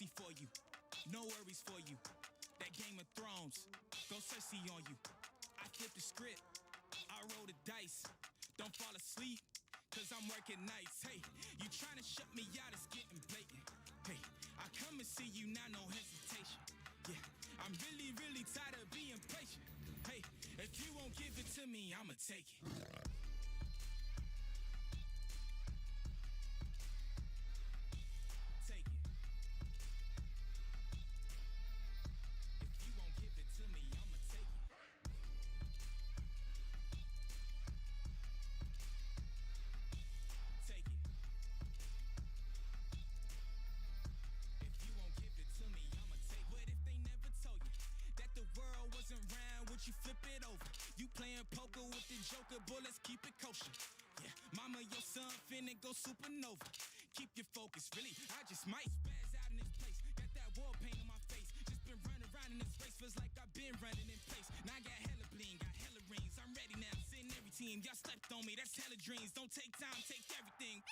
mercy for you, no worries for you. That Game of Thrones, go Cersei on you. I flip the script, I roll the dice. Don't fall asleep, cause I'm working nights. Hey, you trying to shut me out, it's getting blatant. Hey, I come and see you now, no hesitation. Yeah, I'm really, really tired of being patient. Hey, if you won't give it to me, I'ma take it. Take it. If you won't give it to me, I'ma take it. Take it. If you won't give it to me, I'ma take it. What if they never told you that the world wasn't round? Would you flip it over? You playing poker with the joker, boy, let's keep it kosher. Yeah, mama, your son finna go supernova. Keep your focus, really, I just might spaz out in this place. Got that war paint on my face. Just been running around in this race, feels like I've been running in place. Now I got hella bling, got hella rings. I'm ready now, sitting every team. Y'all slept on me, that's hella dreams. Don't take time, take everything.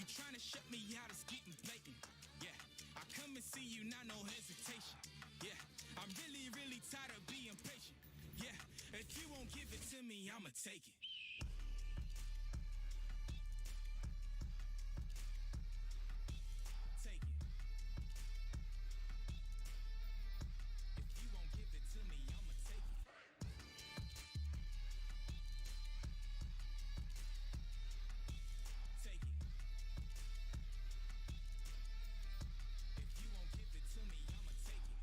You trying to shut me out, it's getting blatant. Yeah, I come and see you now, no hesitation. Yeah, I'm really, really tired of being patient. Yeah, if you won't give it to me, I'ma take it. Take it. If you won't give it to me, I'ma take it. Take it. If you won't give it to me, I'ma take it.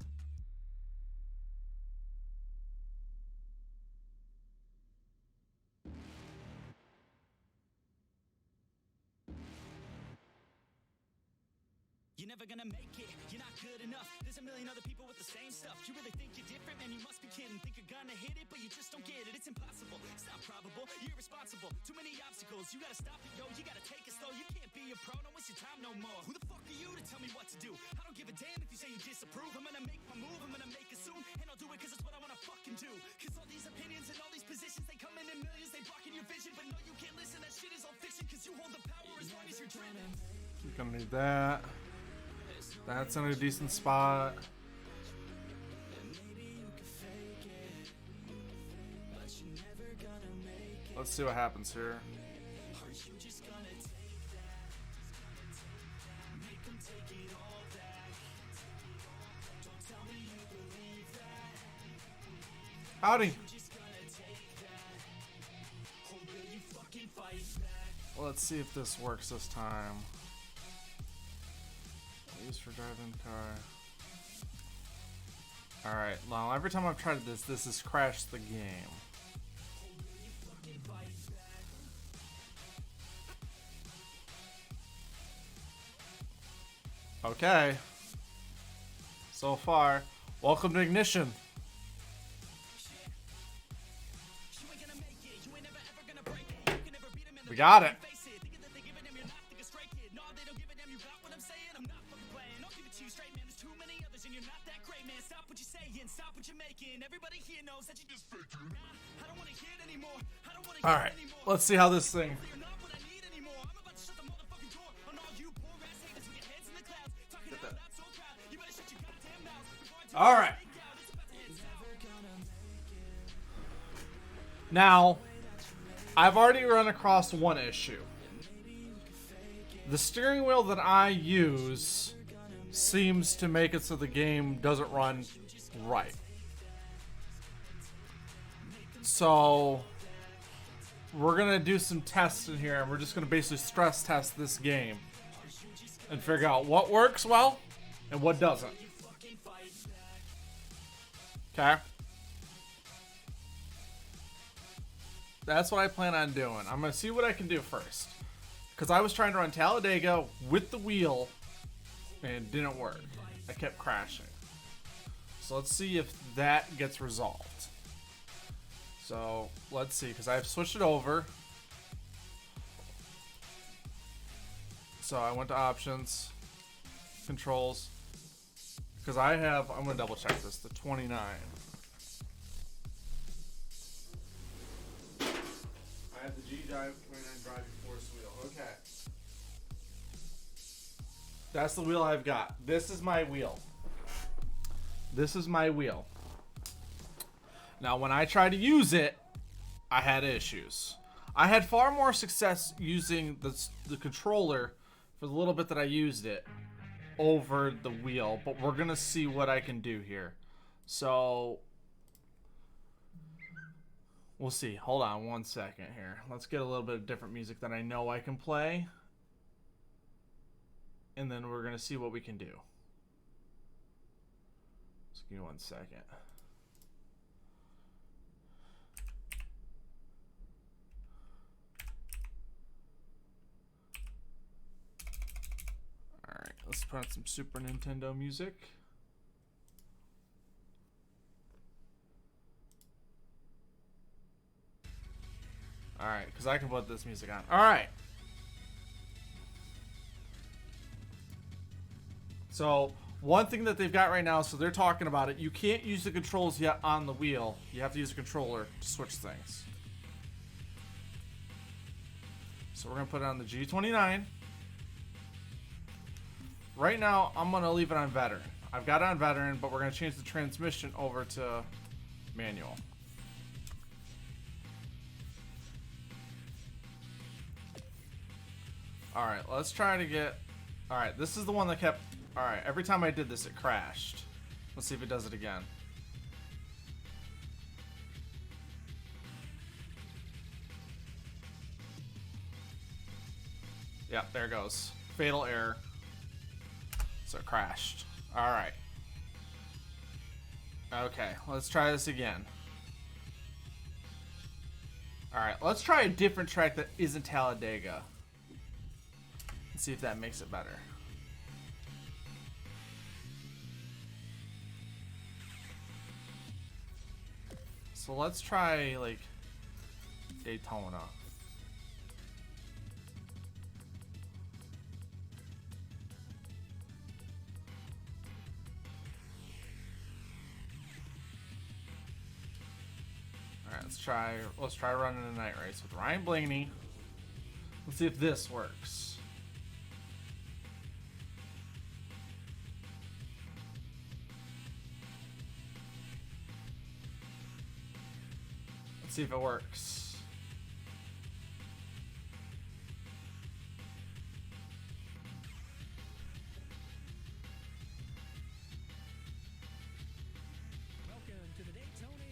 You're never gonna make it, you're not good enough. There's a million other people with the same stuff. You really think you're different, man, you must be kidding. Think you're gonna hit it, but you just don't get it. It's impossible, it's not probable, you're irresponsible. Too many obstacles, you gotta stop it, yo. You gotta take it slow, you can't be a pro. Don't waste your time no more. Who the fuck are you to tell me what to do? I don't give a damn if you say you disapprove. I'm gonna make my move, I'm gonna make it soon. And I'll do it cause it's what I wanna fucking do. Cause all these opinions and all these positions, they come in millions. They blocking your vision, but no, you can't listen. That shit is all fiction. Cause you hold the power as long as you're driven. You're gonna need that. That's in a decent spot. Let's see what happens here. Howdy. Let's see if this works this time. Used for driving car. Alright, well, every time I've tried this has crashed the game. Okay. So far, welcome to Ignition. We got it. All right, let's see how this thing. All right. Now, I've already run across one issue. The steering wheel that I use seems to make it so the game doesn't run right. So we're gonna do some tests in here, and we're just gonna basically stress test this game and figure out what works well and what doesn't. Okay? That's what I plan on doing. I'm gonna see what I can do first, because I was trying to run Talladega with the wheel and it didn't work. I kept crashing. So let's see if that gets resolved. So let's see, because I've switched it over. So I went to options, controls, because I'm going to double check this, the 29. I have the G Drive 29 driving force wheel. Okay. That's the wheel I've got. This is my wheel. This is my wheel. Now, when I tried to use it, I had issues. I had far more success using the controller for the little bit that I used it over the wheel, but we're gonna see what I can do here. So we'll see. Hold on one second here. Let's get a little bit of different music that I know I can play, and then we're gonna see what we can do. Just give me 1 second. Alright, let's put on some Super Nintendo music. Alright, because I can put this music on. Alright. So, one thing that they've got right now, so they're talking about it, you can't use the controls yet on the wheel. You have to use a controller to switch things. So we're going to put it on the G29. Right now, I'm going to leave it on veteran. I've got it on veteran, but we're going to change the transmission over to manual. Alright, let's try to get... Alright, this is the one that kept... Alright, every time I did this, it crashed. Let's see if it does it again. Yeah, there it goes. Fatal error. So it crashed. Alright. Okay, let's try this again. Alright, let's try a different track that isn't Talladega. Let's see if that makes it better. So let's try, like, Daytona. Alright, let's try running a night race with Ryan Blaney. Let's see if this works. See if it works.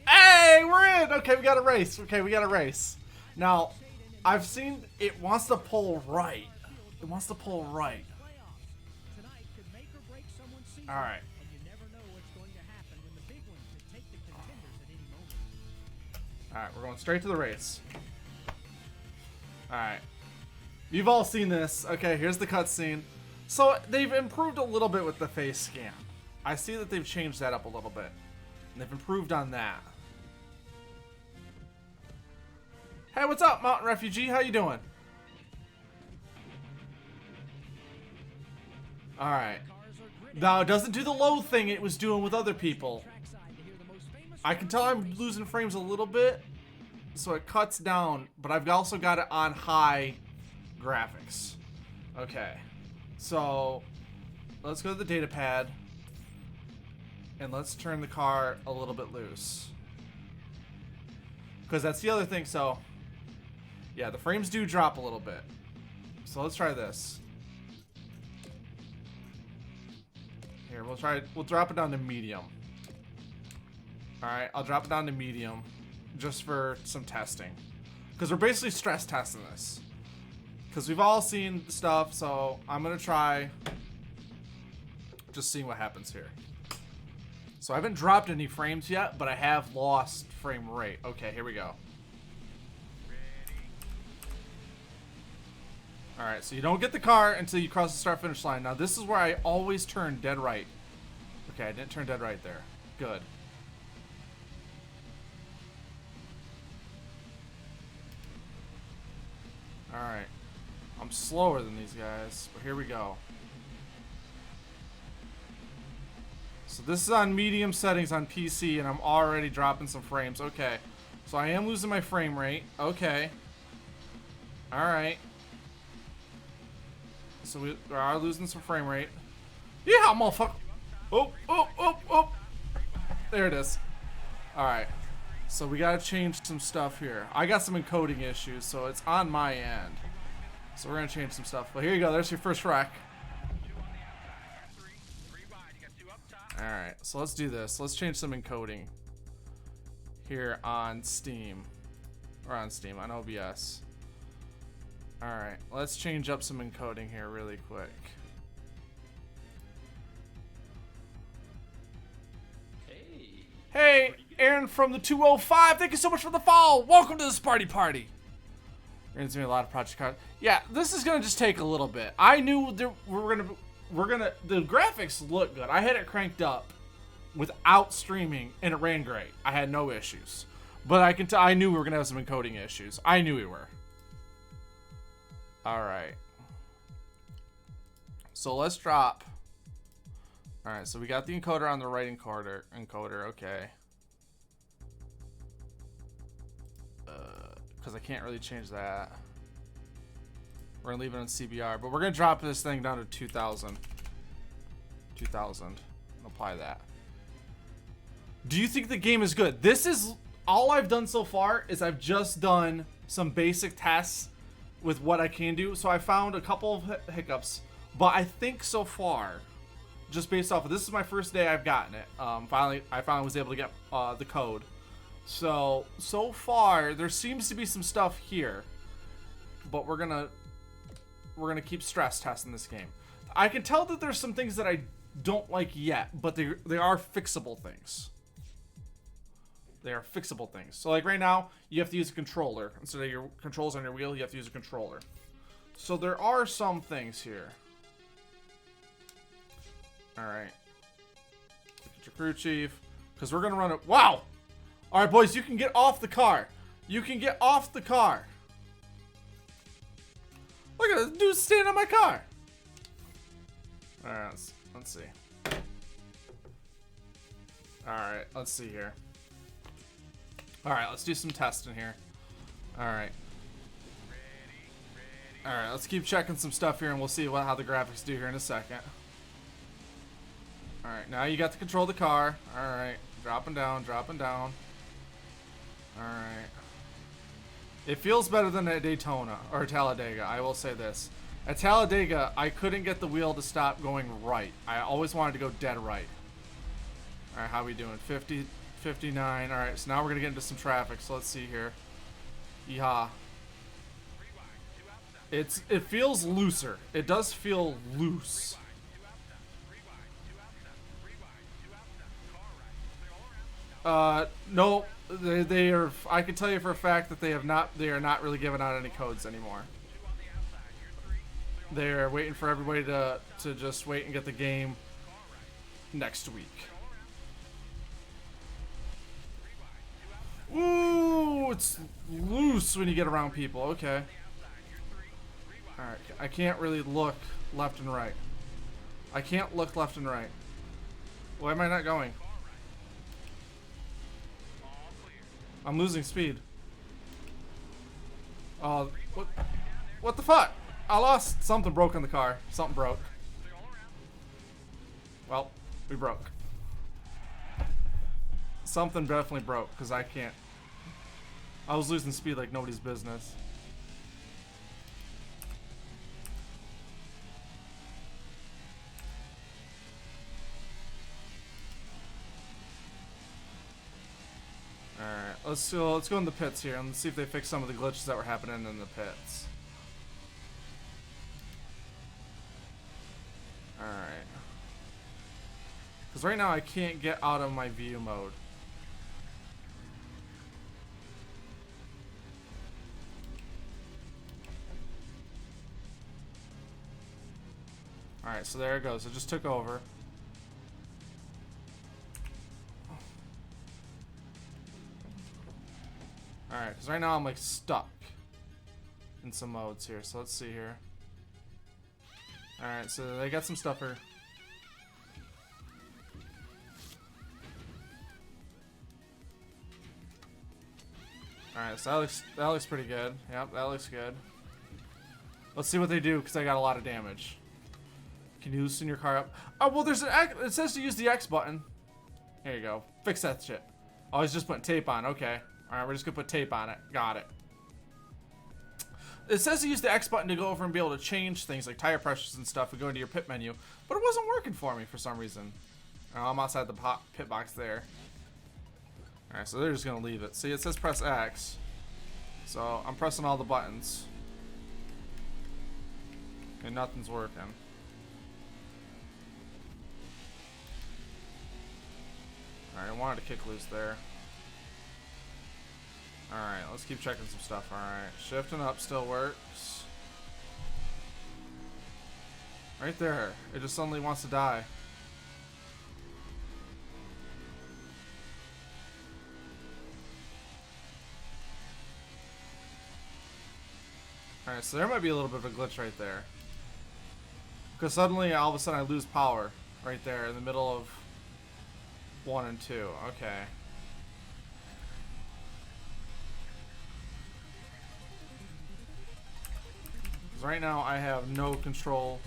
Hey, we're in! Okay, we got a race. Okay, we got a race. Now, I've seen it wants to pull right. It wants to pull right. Alright. Alright, we're going straight to the race. Alright. You've all seen this. Okay, here's the cutscene. So, they've improved a little bit with the face scan. I see that they've changed that up a little bit. And they've improved on that. Hey, what's up, Mountain Refugee? How you doing? Alright. Now, it doesn't do the load thing it was doing with other people. I can tell I'm losing frames a little bit, so it cuts down, but I've also got it on high graphics. Okay, so let's go to the data pad, and let's turn the car a little bit loose. Because that's the other thing, so yeah, the frames do drop a little bit. So let's try this. Here, we'll drop it down to medium. Alright, I'll drop it down to medium just for some testing. Because we're basically stress testing this. Because we've all seen stuff, so I'm going to try just seeing what happens here. So I haven't dropped any frames yet, but I have lost frame rate. Okay, here we go. Alright, so you don't get the car until you cross the start-finish line. Now, this is where I always turn dead right. Okay, I didn't turn dead right there. Good. Alright. I'm slower than these guys, but here we go. So this is on medium settings on PC, and I'm already dropping some frames. Okay. So I am losing my frame rate. Okay. Alright. So we are losing some frame rate. Yeah, motherfucker. Oh. There it is. Alright. So we gotta change some stuff here. I got some encoding issues, so it's on my end. So we're gonna change some stuff. But here you go. There's your first wreck. Alright, so let's do this. Let's change some encoding here on Steam. Or on Steam, on OBS. Alright, let's change up some encoding here really quick. Hey, Aaron from the 205, thank you so much for the follow. Welcome to this party. We're gonna do a lot of project cards. Yeah, this is gonna just take a little bit. I knew there, the graphics look good. I had it cranked up without streaming and it ran great. I had no issues. But I knew we were gonna have some encoding issues. I knew we were. Alright. So let's drop. Alright, so we got the encoder on the right encoder, okay. Because I can't really change that. We're gonna leave it on CBR, but we're gonna drop this thing down to 2000. 2000. And apply that. Do you think the game is good? This is all I've done so far is I've just done some basic tests with what I can do. So I found a couple of hiccups, but I think so far, just based off of this is my first day I've gotten it. I finally was able to get the code. So far there seems to be some stuff here, but we're gonna keep stress testing this game. I can tell that there's some things that I don't like yet, but they are fixable things. They are fixable things. So like right now, you have to use a controller instead of your controls on your wheel. You have to use a controller. So there are some things here. All right. Look at your crew chief, because we're gonna run it. Wow. All right, boys, you can get off the car. You can get off the car. Look at this dude standing on my car. All right, let's see. All right, let's see here. All right, let's do some testing here. All right. All right, let's keep checking some stuff here, and we'll see how the graphics do here in a second. All right, now you got to control the car. All right, dropping down. All right. It feels better than at Daytona or Talladega, I will say this. At Talladega, I couldn't get the wheel to stop going right. I always wanted to go dead right. All right, how we doing? 50, 59. All right, so now we're going to get into some traffic. So let's see here. Yeehaw. It feels looser. It does feel loose. No, they are. I can tell you for a fact that they are not really giving out any codes anymore. They're waiting for everybody to just wait and get the game next week. Ooh, it's loose when you get around people. Okay. All right, I can't really look left and right. I can't look left and right. Why am I not going? I'm losing speed. Oh, what the fuck? I lost. Something broke in the car. Something broke. Well, we broke. Something definitely broke because I can't. I was losing speed like nobody's business. Alright, let's go in the pits here and let's see if they fix some of the glitches that were happening in the pits. Alright. Because right now I can't get out of my view mode. Alright, so there it goes. It just took over. Alright, because right now I'm like stuck in some modes here. So let's see here. Alright, so they got some stuff here. Alright, so that looks pretty good. Yep, that looks good. Let's see what they do, because I got a lot of damage. Can you loosen your car up? Oh, well, there's an X. It says to use the X button. There you go. Fix that shit. Oh, I was just putting tape on. Okay. Alright, we're just gonna put tape on it. Got it. It says to use the X button to go over and be able to change things like tire pressures and stuff and go into your pit menu. But it wasn't working for me for some reason. Oh, I'm outside the pit box there. Alright, so they're just gonna leave it. See, it says press X. So I'm pressing all the buttons. And nothing's working. Alright, I wanted to kick loose there. Alright, let's keep checking some stuff. Alright, shifting up still works. Right there. It just suddenly wants to die. Alright, so there might be a little bit of a glitch right there. Because suddenly, all of a sudden, I lose power right there in the middle of 1 and 2. Okay. Because right now, I have no control.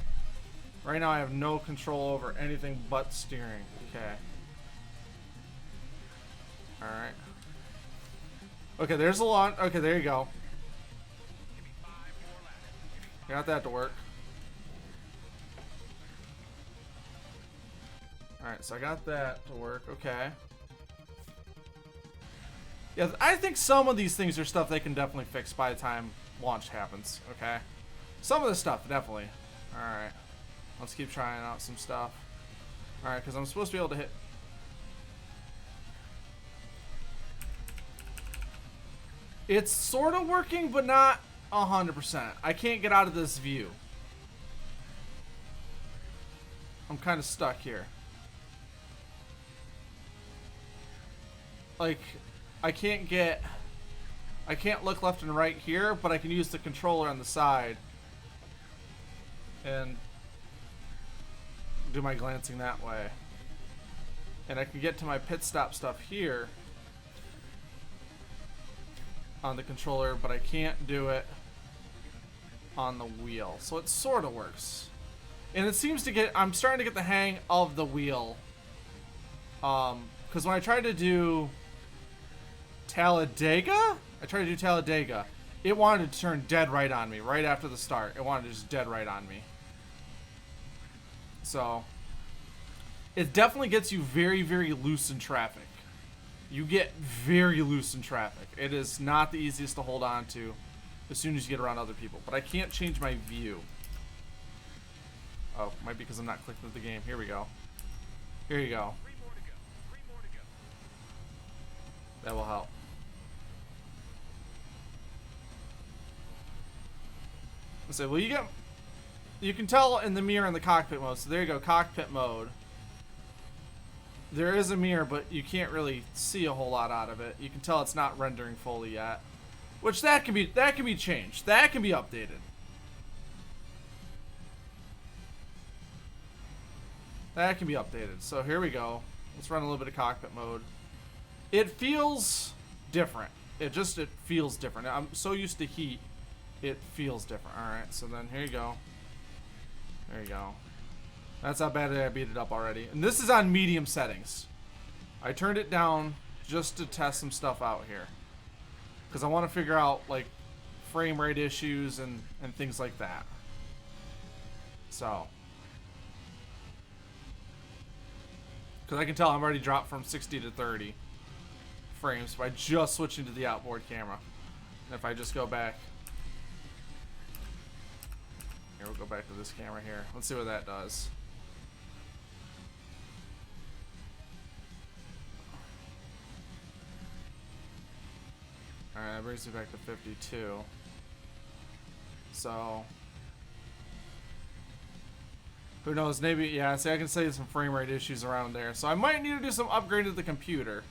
Right now, I have no control over anything but steering. Okay. Alright. Okay, there's a lot. Okay, there you go. Got that to work. Alright, so I got that to work. Okay. Yeah, I think some of these things are stuff they can definitely fix by the time launch happens. Okay. Some of the stuff, definitely. Alright. Let's keep trying out some stuff. Alright, because I'm supposed to be able to hit... It's sort of working, but not 100%. I can't get out of this view. I'm kind of stuck here. Like, I can't look left and right here, but I can use the controller on the side and do my glancing that way. And I can get to my pit stop stuff here on the controller, but I can't do it on the wheel. So it sort of works. And it seems to get, I'm starting to get the hang of the wheel. Because when I tried to do Talladega? It wanted to turn dead right on me right after the start. It wanted to just dead right on me. So it definitely gets you very, very loose in traffic. You get very loose in traffic. It is not the easiest to hold on to as soon as you get around other people. But I can't change my view. Oh, might be because I'm not clicking with the game. Here we go. Here you go. That will help. Let's say, well, you can tell in the mirror in the cockpit mode. So there you go, cockpit mode. There is a mirror, but you can't really see a whole lot out of it. You can tell it's not rendering fully yet, which that can be changed. That can be updated. That can be updated. So here we go. Let's run a little bit of cockpit mode. It feels different. It feels different. I'm so used to heat. It feels different. Alright, so then here you go. There you go. That's how bad I beat it up already. And this is on medium settings. I turned it down just to test some stuff out here. Because I want to figure out, like, frame rate issues and things like that. So. Because I can tell I'm already dropped from 60 to 30 frames by just switching to the outboard camera. And if I just go back. Here, we'll go back to this camera here. Let's see what that does. Alright, that brings me back to 52. So, who knows, maybe, yeah, see, I can see some frame rate issues around there. So I might need to do some upgrade to the computer.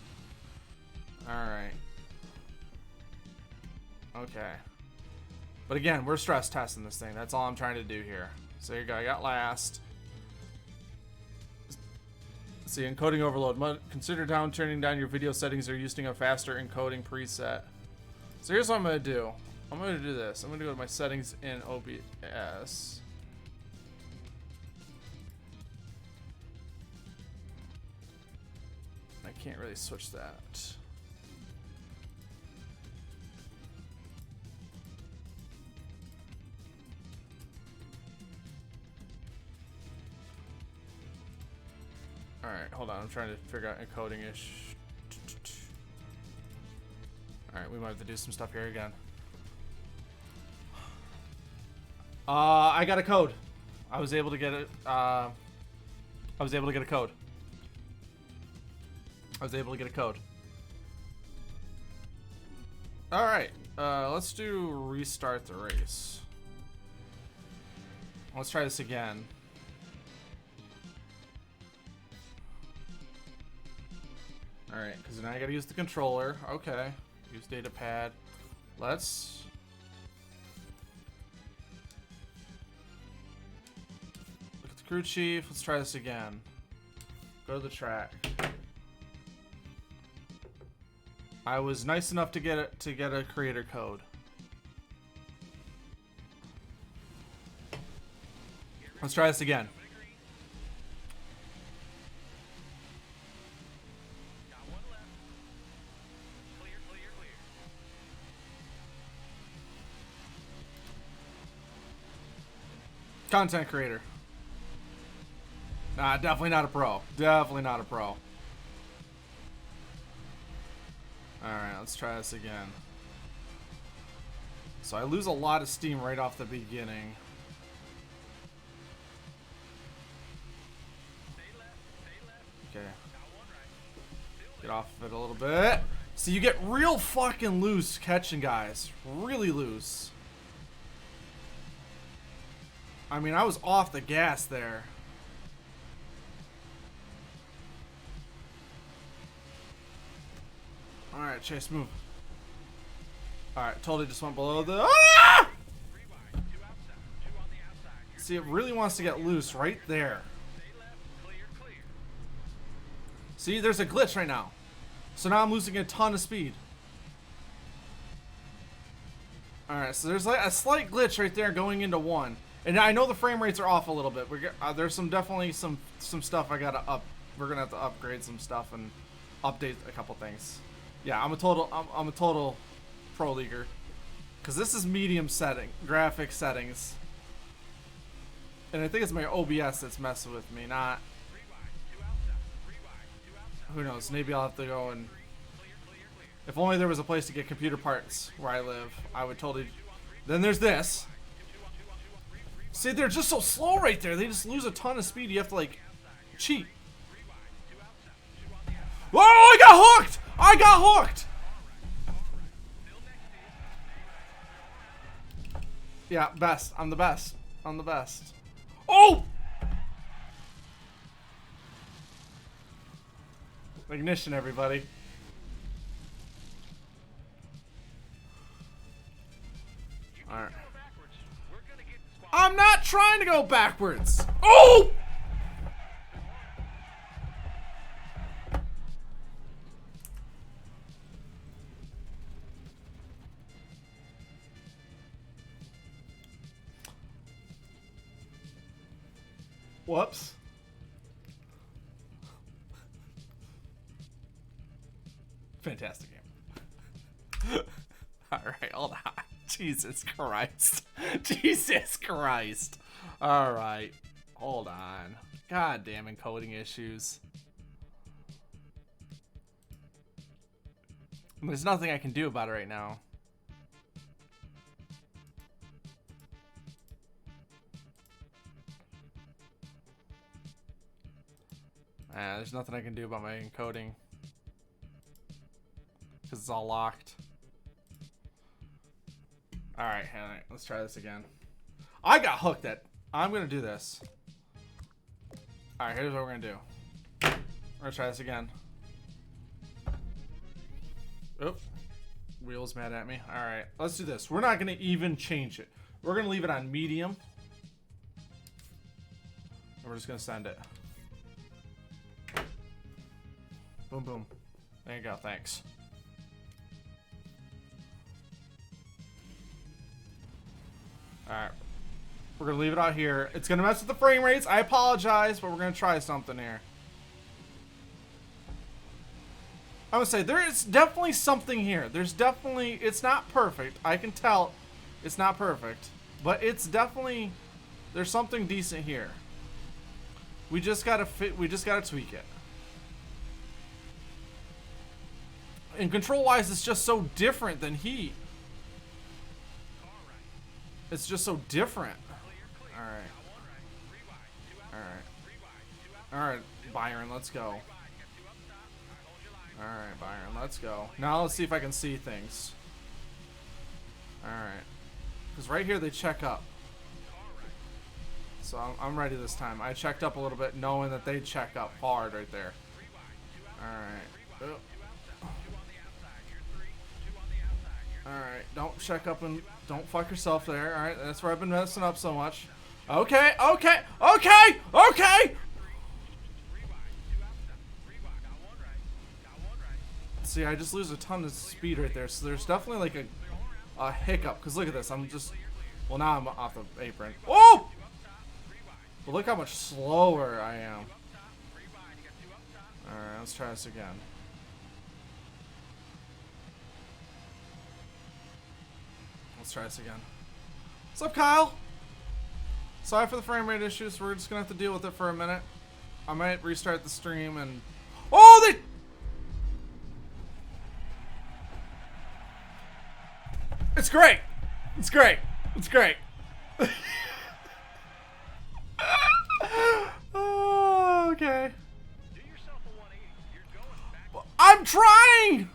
Alright. Okay. But again, we're stress testing this thing. That's all I'm trying to do here. So here you go, I got last. See, encoding overload. Consider turning down your video settings or using a faster encoding preset. So here's what I'm going to do. I'm gonna do this. I'm gonna go to my settings in OBS. I can't really switch that. Alright, hold on. I'm trying to figure out encoding-ish. Alright, we might have to do some stuff here again. I got a code. I was able to get it. I was able to get a code. Alright, let's do restart the race. Let's try this again. Alright, because now I gotta use the controller. Okay. Use data pad. Let's... look at the crew chief. Let's try this again. Go to the track. I was nice enough to get a creator code. Let's try this again. Content creator. Nah, definitely not a pro. Definitely not a pro. Alright, let's try this again. So I lose a lot of steam right off the beginning. Okay. Get off of it a little bit. So you get real fucking loose catching guys. Really loose. I mean, I was off the gas there. Alright, Chase, move. Alright, totally just went below the... Ah! See, it really wants to get loose right there. See, there's a glitch right now. So now I'm losing a ton of speed. Alright, so there's like a slight glitch right there going into 1. And I know the frame rates are off a little bit. There's definitely some stuff I gotta up. We're gonna have to upgrade some stuff and update a couple things. Yeah, I'm a total pro leaguer, cause this is medium graphic settings, and I think it's my OBS that's messing with me. Not. Who knows? Maybe I'll have to go and. If only there was a place to get computer parts where I live, I would totally. Then there's this. See, they're just so slow right there. They just lose a ton of speed. You have to, like, cheat. Whoa, I got hooked! I got hooked! Yeah, best. I'm the best. I'm the best. Oh! Ignition, everybody. Alright. I'm not trying to go backwards. Oh! Whoops. Fantastic game. Alright, hold on. Jesus Christ. Jesus Christ. Alright. Hold on. God damn encoding issues. There's nothing I can do about it right now. There's nothing I can do about my encoding. Because it's all locked. Alright, let's try this again. I got hooked at. I'm going to do this. Alright, here's what we're going to do. We're going to try this again. Oop. Wheel's mad at me. Alright, let's do this. We're not going to even change it. We're going to leave it on medium. And we're just going to send it. Boom, boom. There you go, thanks. Alright. We're gonna leave it out here. It's gonna mess with the frame rates. I apologize, but we're gonna try something here. I would say there is definitely something here. There's definitely, it's not perfect. I can tell it's not perfect, but it's definitely, there's something decent here. We just gotta tweak it. And control-wise, it's just so different than Heat. It's just so different. Alright. Alright, Byron, let's go. Alright, Byron, let's go. Now let's see if I can see things. Alright. Because right here they check up. So I'm ready this time. I checked up a little bit knowing that they check up hard right there. Alright. Alright, don't check up and don't fuck yourself there. Alright, that's where I've been messing up so much. Okay, okay, okay, okay! See, I just lose a ton of speed right there, so there's definitely like a hiccup. Because look at this, I'm just... Well, now I'm off the apron. Oh! But look how much slower I am. Alright, let's try this again. Let's try this again. What's up, Kyle? Sorry for the frame rate issues. We're just gonna have to deal with it for a minute. I might restart the stream and... Oh, they... It's great! It's great! It's great! Oh, okay. I'm trying!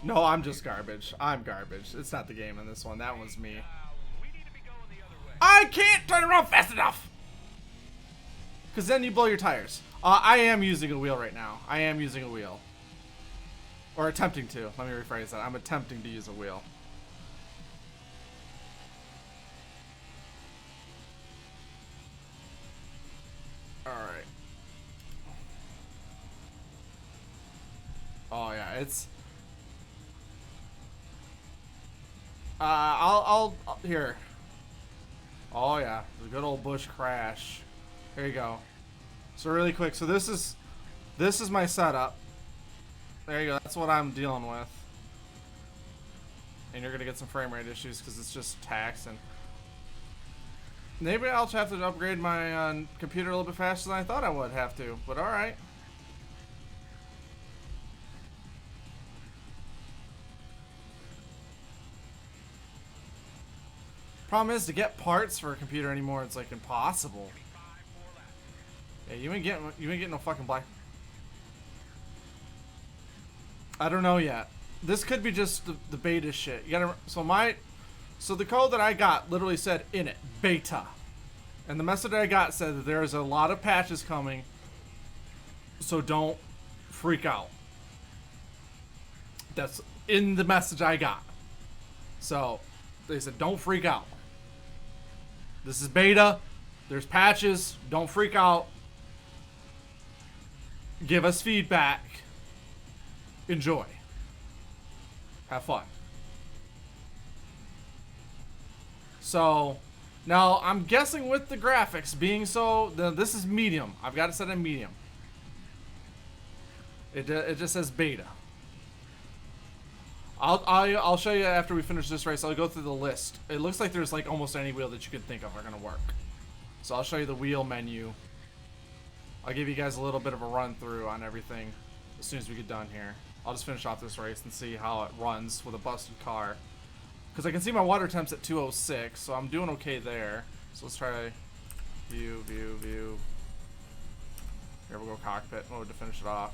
No, I'm just garbage. I'm garbage. It's not the game in this one. That was me. I can't turn around fast enough! Because then you blow your tires. I am using a wheel right now. I am using a wheel. Or attempting to. Let me rephrase that. I'm attempting to use a wheel. Alright. Oh yeah, it's... I'll here. Oh yeah, the good old bush crash. Here you go. So really quick, so this is my setup. There you go, that's what I'm dealing with. And you're gonna get some frame rate issues because it's just taxing. Maybe I'll have to upgrade my computer a little bit faster than I thought I would have to, but alright. Problem is, to get parts for a computer anymore, it's like impossible. Yeah, you ain't getting no fucking black. I don't know yet. This could be just the beta shit. You gotta, so the code that I got literally said in it, beta. And the message that I got said that there's a lot of patches coming, so don't freak out. That's in the message I got. So, they said don't freak out. This is beta. There's patches. Don't freak out. Give us feedback. Enjoy. Have fun. So, now I'm guessing with the graphics being so, this is medium. I've got it set in medium. It just says beta. I'll show you after we finish this race. I'll go through the list. It looks like there's like almost any wheel that you can think of are gonna work. So I'll show you the wheel menu. I'll give you guys a little bit of a run through on everything as soon as we get done here. I'll just finish off this race and see how it runs with a busted car. Because I can see my water temps at 206, so I'm doing okay there. So let's try view. Here we'll go cockpit mode to finish it off.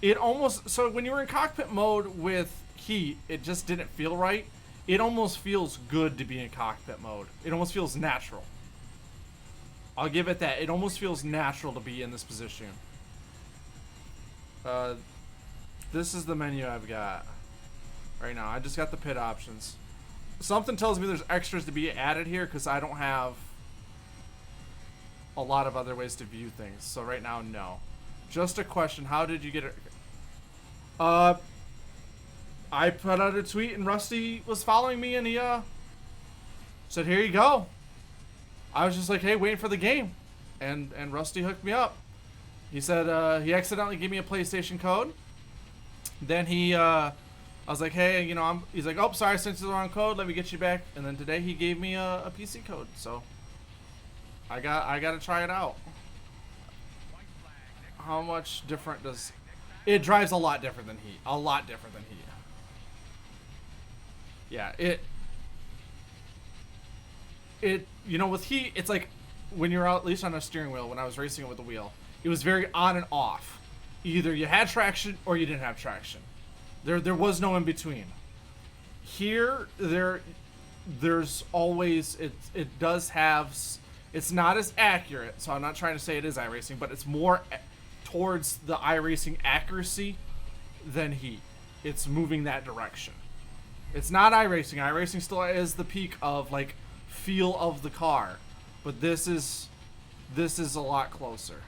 It almost, so when you were in cockpit mode with Heat, it just didn't feel right. It almost feels good to be in cockpit mode. It almost feels natural. I'll give it that. It almost feels natural to be in this position. This is the menu I've got right now. I just got the pit options. Something tells me there's extras to be added here because I don't have a lot of other ways to view things. So right now, no. Just a question. How did you get it? I put out a tweet and Rusty was following me and he said, "Here you go." I was just like, "Hey, waiting for the game," and Rusty hooked me up. He said he accidentally gave me a PlayStation code. Then I was like, "Hey, you know," he's like, "Oh, sorry, I sent you the wrong code. Let me get you back." And then today he gave me a PC code, so I got to try it out. How much different does it drives? A lot different than Heat. A lot different than Heat. Yeah, it you know, with Heat, it's like when you're out, at least on a steering wheel, when I was racing it with the wheel, it was very on and off. Either you had traction or you didn't have traction. There was no in between. Here there's always it does have, it's not as accurate, so I'm not trying to say it is iRacing, but it's more towards the iRacing accuracy than Heat. It's moving that direction. It's not iRacing. iRacing still is the peak of like feel of the car, but this is a lot closer.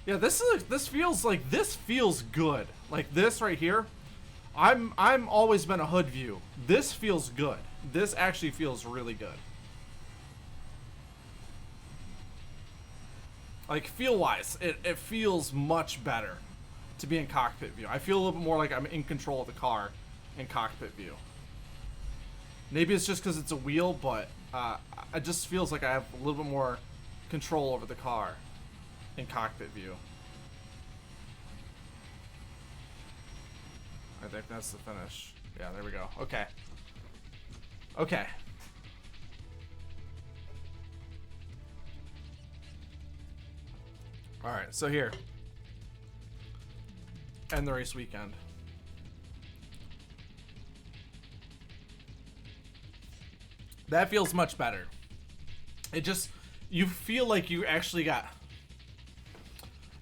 Yeah, this feels good. Like this right here, I'm always been a hood view. This feels good. This actually feels really good. Like feel wise, it feels much better to be in cockpit view. I feel a little bit more like I'm in control of the car in cockpit view. Maybe it's just because it's a wheel, but it just feels like I have a little bit more control over the car in cockpit view. I think that's the finish. Yeah, there we go. Okay. Okay. Alright, so here. End the race weekend. That feels much better. It just, you feel like you actually got...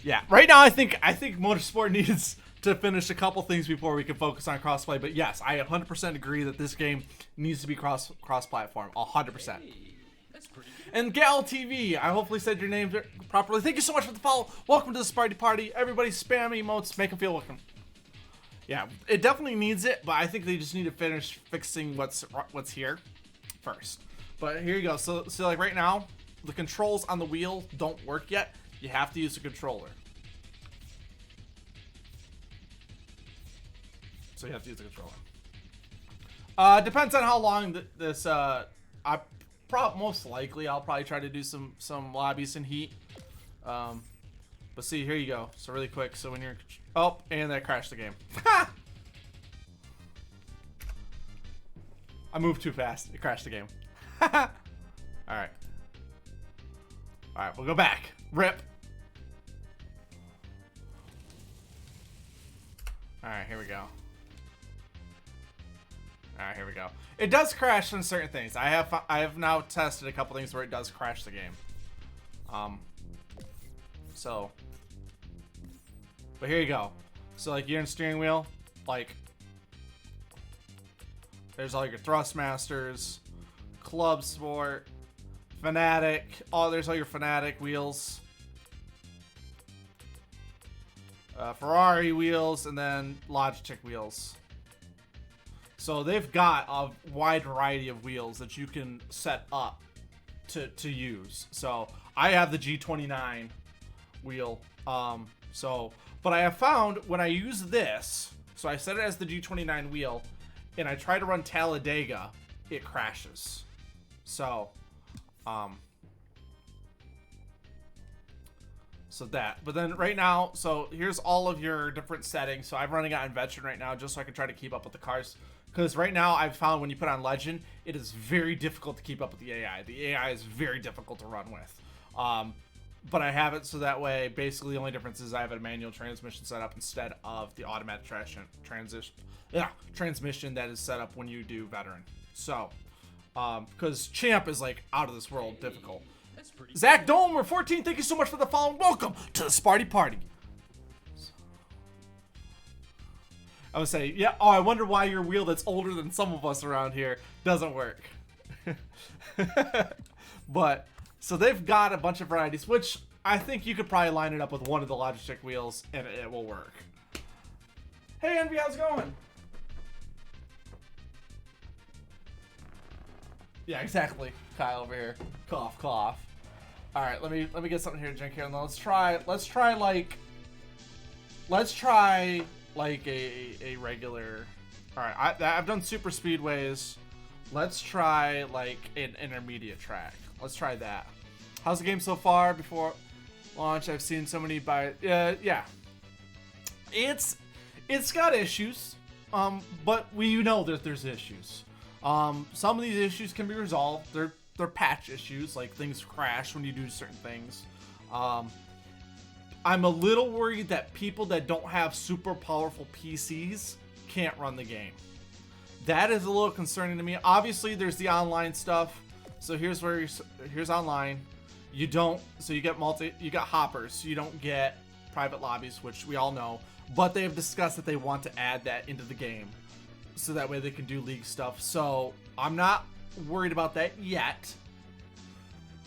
Yeah, right now I think Motorsport needs to finish a couple things before we can focus on crossplay. But yes, I 100% agree that this game needs to be cross-platform. 100%. And Gal TV, I hopefully said your name properly. Thank you so much for the follow. Welcome to the Sparty Party. Everybody spam emotes, make them feel welcome. Yeah, it definitely needs it, but I think they just need to finish fixing what's here first. But here you go. So like right now, the controls on the wheel don't work yet. You have to use a controller. So you have to use the controller. Depends on how long this. Most likely I'll probably try to do some lobbies in Heat. But see, here you go. So really quick. So when you're, oh, and that crashed the game. I moved too fast. It crashed the game. All right. All right, we'll go back. Rip. All right, here we go. Alright, here we go. It does crash on certain things. I have now tested a couple things where it does crash the game. So, but here you go. So like you're in steering wheel, like there's all your Thrustmasters, Club Sport, Fanatic. Oh, there's all your Fanatic wheels, Ferrari wheels, and then Logitech wheels. So they've got a wide variety of wheels that you can set up to use. So I have the G29 wheel. But I have found when I use this, so I set it as the G29 wheel, and I try to run Talladega, it crashes. So, so that. But then right now, so here's all of your different settings. So I'm running it on Veteran right now just so I can try to keep up with the cars. Because right now, I've found when you put on Legend, it is very difficult to keep up with the AI. The AI is very difficult to run with. But I have it so that way, basically the only difference is I have a manual transmission set up instead of the automatic transmission that is set up when you do Veteran. So, because Champ is like out of this world difficult. Zach Domer 14, thank you so much for the follow. Welcome to the Sparty Party. I would say, yeah, oh, I wonder why your wheel that's older than some of us around here doesn't work. But, so they've got a bunch of varieties, which I think you could probably line it up with one of the Logitech wheels and it will work. Hey, Envy, how's it going? Yeah, exactly. Kyle over here. Cough, cough. All right, let me get something here to drink here, and let's try like a regular. All right, I've done super speedways. Let's try like an intermediate track. Let's try that. How's the game so far? Before launch, I've seen so many yeah. It's got issues, but you know that there's issues. Some of these issues can be resolved. They're patch issues, like things crash when you do certain things. I'm a little worried that people that don't have super powerful PCs can't run the game. That is a little concerning to me. Obviously, there's the online stuff. So here's online. You get hoppers. So you don't get private lobbies, which we all know. But they have discussed that they want to add that into the game, so that way they can do league stuff. So I'm not worried about that yet.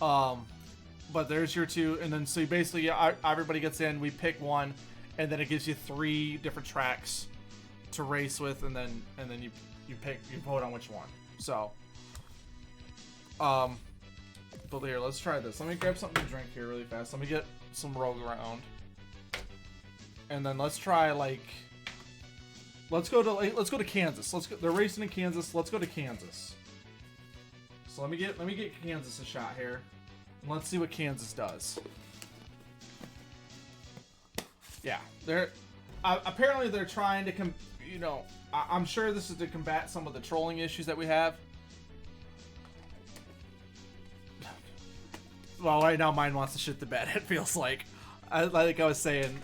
But there's your two, and then so you basically everybody gets in, we pick one, and then it gives you 3 different tracks to race with, and then you vote on which one. So but here, let's try this. Let me grab something to drink here really fast. Let me get some Rogue around, and then let's try let's go to Kansas. They're racing in Kansas. Let's go to Kansas. So let me get Kansas a shot here. Let's see what Kansas does. Yeah, apparently they're trying to I'm sure this is to combat some of the trolling issues that we have. Well, right now mine wants to shit the bed. It feels like I was saying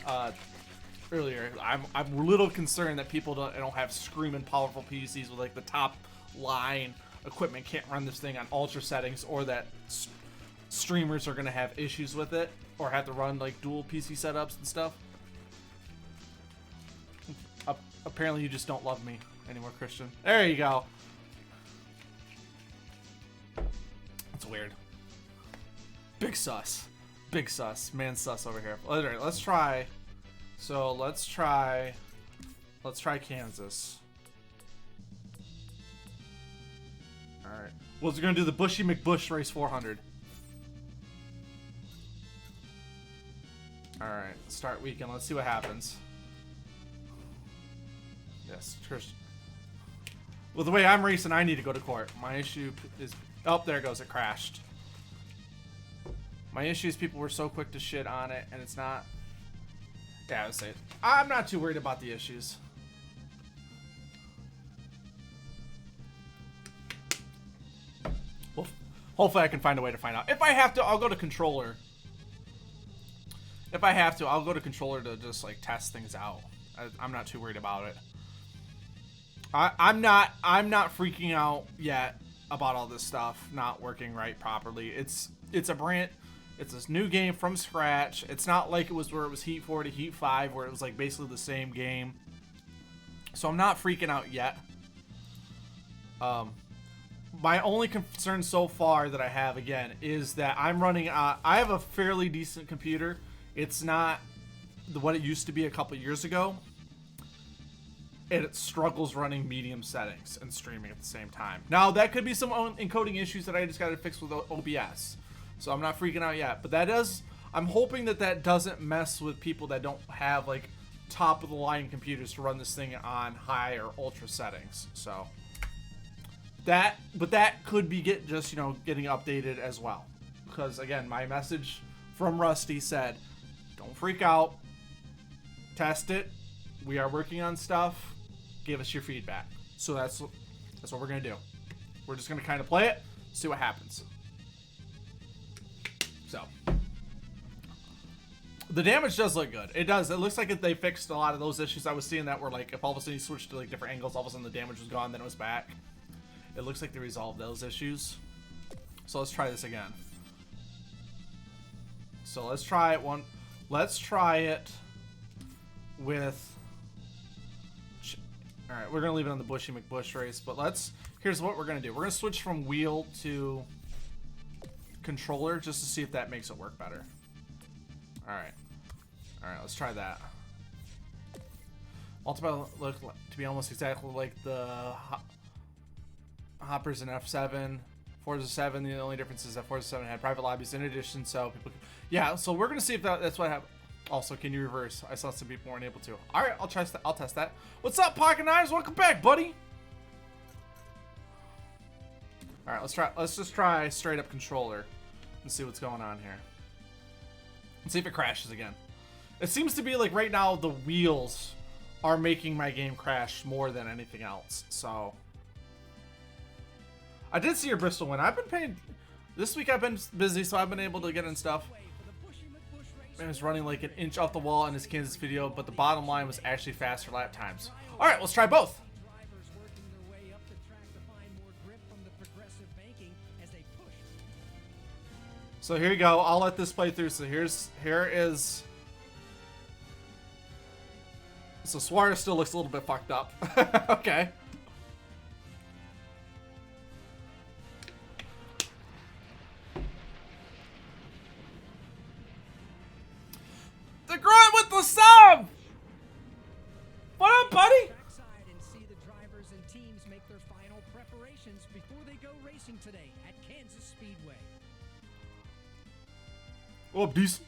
earlier. I'm a little concerned that people don't have screaming powerful PCs with like the top line equipment can't run this thing on ultra settings, or that streamers are going to have issues with it or have to run like dual PC setups and stuff. Apparently you just don't love me anymore, Christian. There you go. That's weird. Big sus. Big sus. Man sus over here. Alright, let's try. So let's try Kansas. Alright. Well, we're going to do the Bushy McBush Race 400. Alright, start weekend. Let's see what happens. Yes, Trish. Well, the way I'm racing, I need to go to court. My issue is... Oh, there it goes. It crashed. My issue is people were so quick to shit on it, and it's not... Yeah, I would say it. I'm not too worried about the issues. Well, hopefully I can find a way to find out. If I have to, I'll go to controller. If I have to, I'll go to controller to just like test things out. I'm not too worried about it. I'm not freaking out yet about all this stuff not working right properly. It's this new game from scratch. It's not like it was where it was Heat 4 to Heat 5, where it was like basically the same game. So I'm not freaking out yet. My only concern so far that I have, again, is that I'm running... I have a fairly decent computer. It's not what it used to be a couple years ago. And it struggles running medium settings and streaming at the same time. Now, that could be some encoding issues that I just got to fix with OBS. So I'm not freaking out yet. But that does... I'm hoping that doesn't mess with people that don't have, like, top-of-the-line computers to run this thing on high or ultra settings. So... But that could be getting updated as well. Because, again, my message from Rusty said, don't freak out. Test it. We are working on stuff. Give us your feedback. So that's what we're going to do. We're just going to kind of play it, see what happens. So. The damage does look good. It does. It looks like they fixed a lot of those issues I was seeing that were like, if all of a sudden you switched to like different angles, all of a sudden the damage was gone, then it was back. It looks like they resolved those issues. So let's try this again. So let's try it Let's try it with... Alright, we're gonna leave it on the Bushy McBush race, but here's what we're gonna do. We're gonna switch from wheel to controller just to see if that makes it work better. Alright. Alright, let's try that. Multiple look to be almost exactly like the hoppers in F7. Forza 7, the only difference is that Forza 7 had private lobbies in addition, so people can, yeah, so we're gonna see if that's what happened. Also, can you reverse? I saw some people weren't able to. Alright, I'll test that. What's up, Pocket Knives? Welcome back, buddy. Alright, let's just try straight up controller and see what's going on here. Let's see if it crashes again. It seems to be like right now the wheels are making my game crash more than anything else, so. I did see your Bristol win. I've been paying, this week I've been busy, so I've been able to get in stuff. It was running like an inch off the wall in his Kansas video, but the bottom line was actually faster lap times. All right, let's try both. So here you go. I'll let this play through. So here is. So Suarez still looks a little bit fucked up. Okay. The grunt with the sub! What up, buddy? And see the drivers and teams make their final preparations before they go racing today at Kansas Speedway. What up, decent?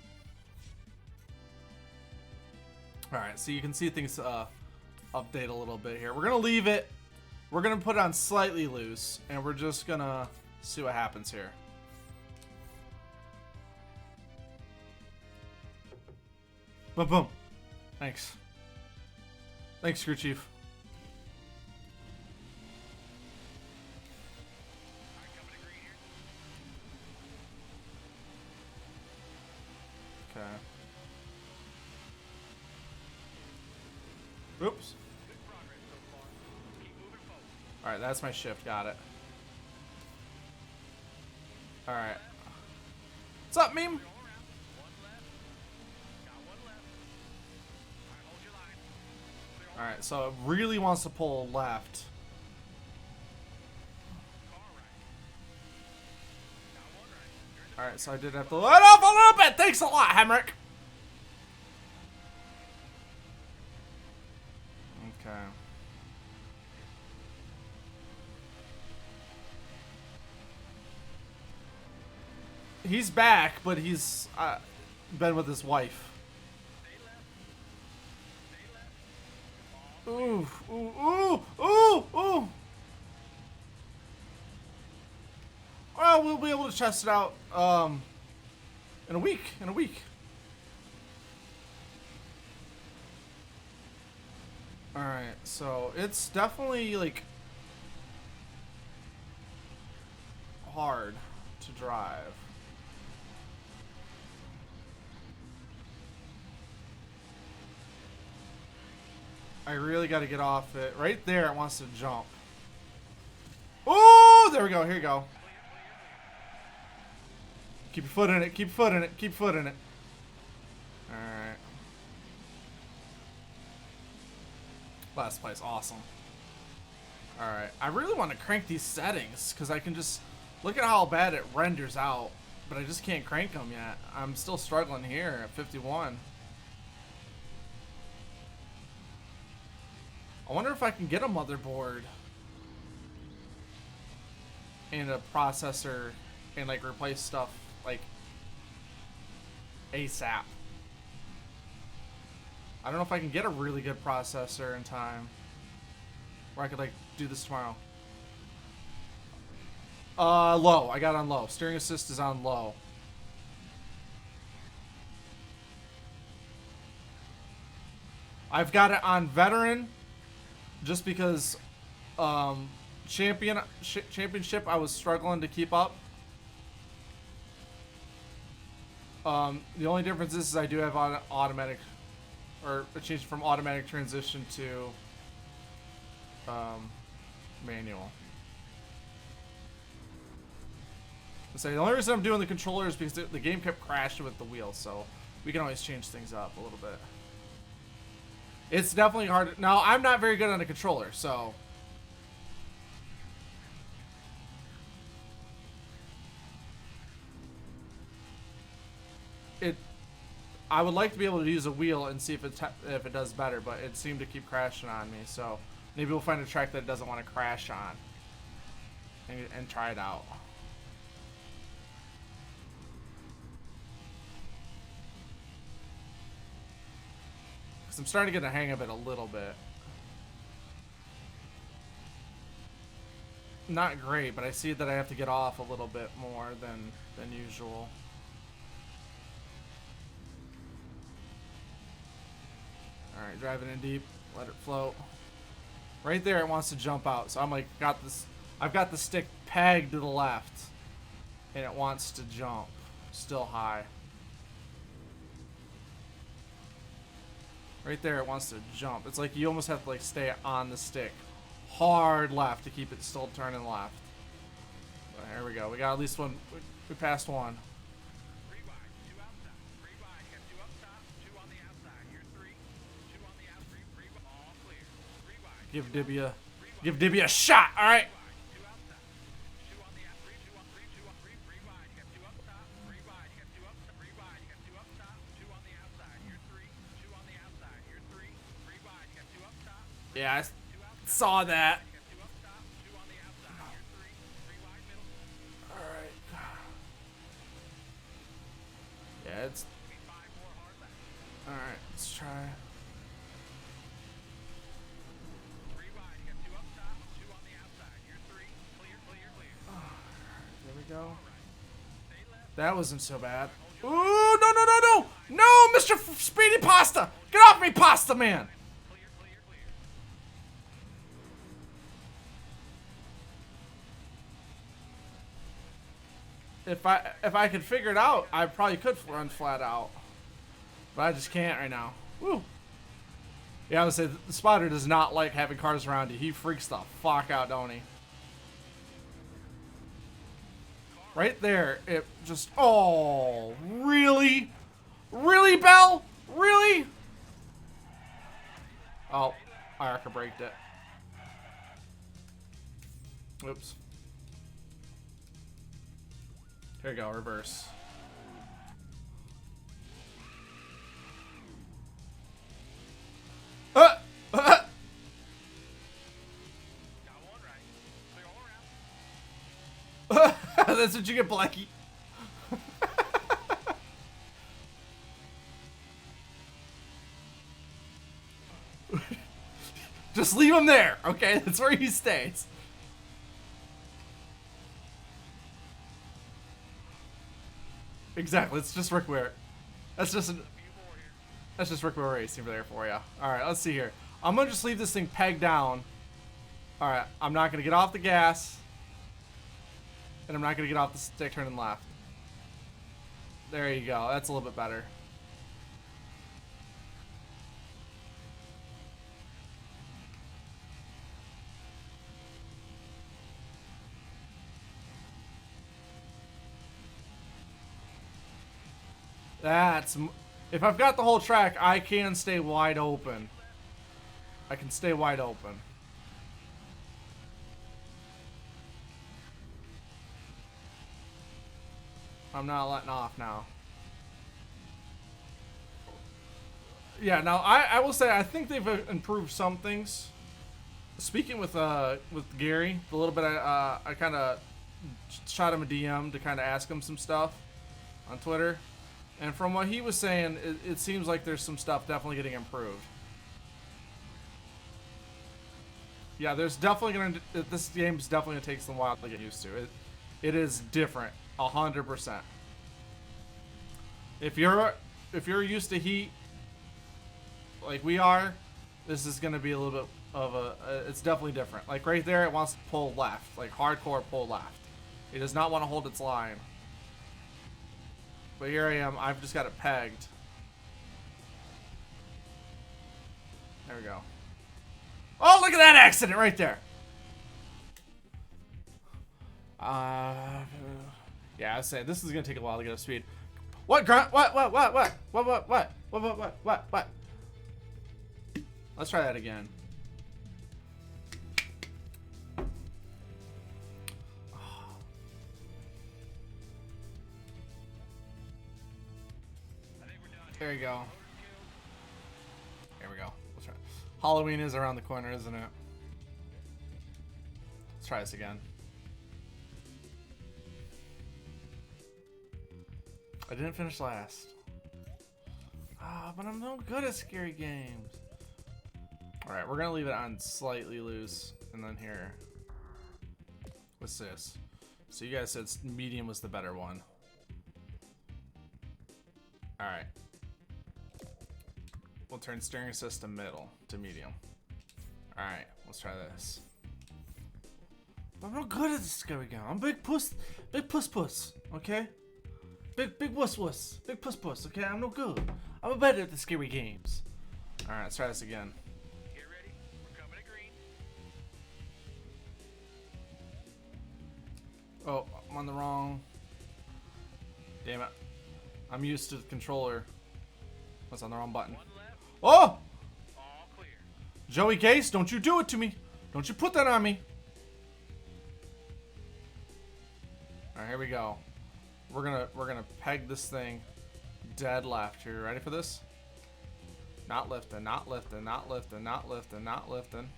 Alright, so you can see things update a little bit here. We're gonna leave it. We're gonna put it on slightly loose, and we're just gonna see what happens here. Boom, boom. Thanks. Thanks, crew chief. Okay. Oops. Alright, that's my shift. Got it. Alright. What's up, meme? Alright, so it really wants to pull left. Alright, so I did have to let up a little bit. Thanks a lot, Hemrick. Okay. He's back, but he's been with his wife. Ooh, ooh, ooh, ooh, ooh. Well, we'll be able to test it out in a week. Alright, so it's definitely like hard to drive. I really got to get off it. Right there, it wants to jump. Oh, there we go. Here you go. Keep your foot in it. Keep your foot in it. Keep your foot in it. All right. Last place. Awesome. All right. I really want to crank these settings because I can just look at how bad it renders out, but I just can't crank them yet. I'm still struggling here at 51. I wonder if I can get a motherboard and a processor and like replace stuff like ASAP. I don't know if I can get a really good processor in time where I could like do this tomorrow. Low. I got on low. Steering assist is on low. I've got it on veteran. Just because championship I was struggling to keep up. The only difference is I do have automatic, or a change from automatic transition to manual. So the only reason I'm doing the controller is because the game kept crashing with the wheels, so we can always change things up a little bit. It's definitely hard. Now, I'm not very good on a controller, so... I would like to be able to use a wheel and see if it does better, but it seemed to keep crashing on me, so... Maybe we'll find a track that it doesn't want to crash on. And try it out. Because I'm starting to get the hang of it a little bit. Not great, but I see that I have to get off a little bit more than usual. Alright, driving in deep. Let it float. Right there, it wants to jump out. So I'm like, I've got the stick pegged to the left. And it wants to jump. Still high. Right there, it wants to jump. It's like you almost have to like stay on the stick. Hard left to keep it still turning left. But here we go. We got at least one. We passed one. Give Dibby a shot. All right. Yeah, I saw that. All right. Yeah, it's. All right, let's try. Go. That wasn't so bad. Ooh, no! No, Mr. Speedy Pasta! Get off me, Pasta Man! If I could figure it out, I probably could run flat out. But I just can't right now. Woo! Yeah, I would say the spotter does not like having cars around you. He freaks the fuck out, don't he? Right there, it just... Oh, really? Really, Bell? Really? Oh, Arca braked it. Oops. Here we go, reverse. That's what you get, Blackie. Just leave him there, okay? That's where he stays. Exactly. It's just Rick Ware. That's just Rick Ware racing there for you. All right, let's see here. I'm gonna just leave this thing pegged down. All right, I'm not gonna get off the gas. And I'm not going to get off the stick turning left. There you go. That's a little bit better. That's... If I've got the whole track, I can stay wide open. I can stay wide open. I'm not letting off now. Yeah, now I will say I think they've improved some things. Speaking with Gary, the little bit I kind of shot him a DM to kind of ask him some stuff on Twitter, and from what he was saying, it seems like there's some stuff definitely getting improved. Yeah, there's definitely this game's definitely gonna take some while to get used to. It is different. 100%. If you're used to heat like we are, this is gonna be a little bit of a it's definitely different. Like right there, it wants to pull left, like hardcore pull left. It does not want to hold its line. But here I am. I've just got it pegged. There we go. Oh, look at that accident right there. Yeah, I was saying this is gonna take a while to get up to speed. What grunt? What? Let's try that again. There you go. There we go. Let's try. Halloween is around the corner, isn't it? Let's try this again. I didn't finish last. But I'm no good at scary games. Alright, we're gonna leave it on slightly loose. And then here. What's this? So you guys said medium was the better one. Alright. We'll turn steering system middle to medium. Alright, let's try this. I'm not good at this scary game. I'm big puss, okay? Big wuss, big puss, okay? I'm no good. I'm better at the scary games. Alright, let's try this again. Get ready. We're coming to green. Oh, I'm on the wrong. Damn it. I'm used to the controller. What's on the wrong button? One left. Oh! All clear. Joey Case, don't you do it to me. Don't you put that on me. Alright, here we go. We're gonna peg this thing dead left here. Ready for this? Not lifting, not lifting, not lifting, not lifting, not lifting.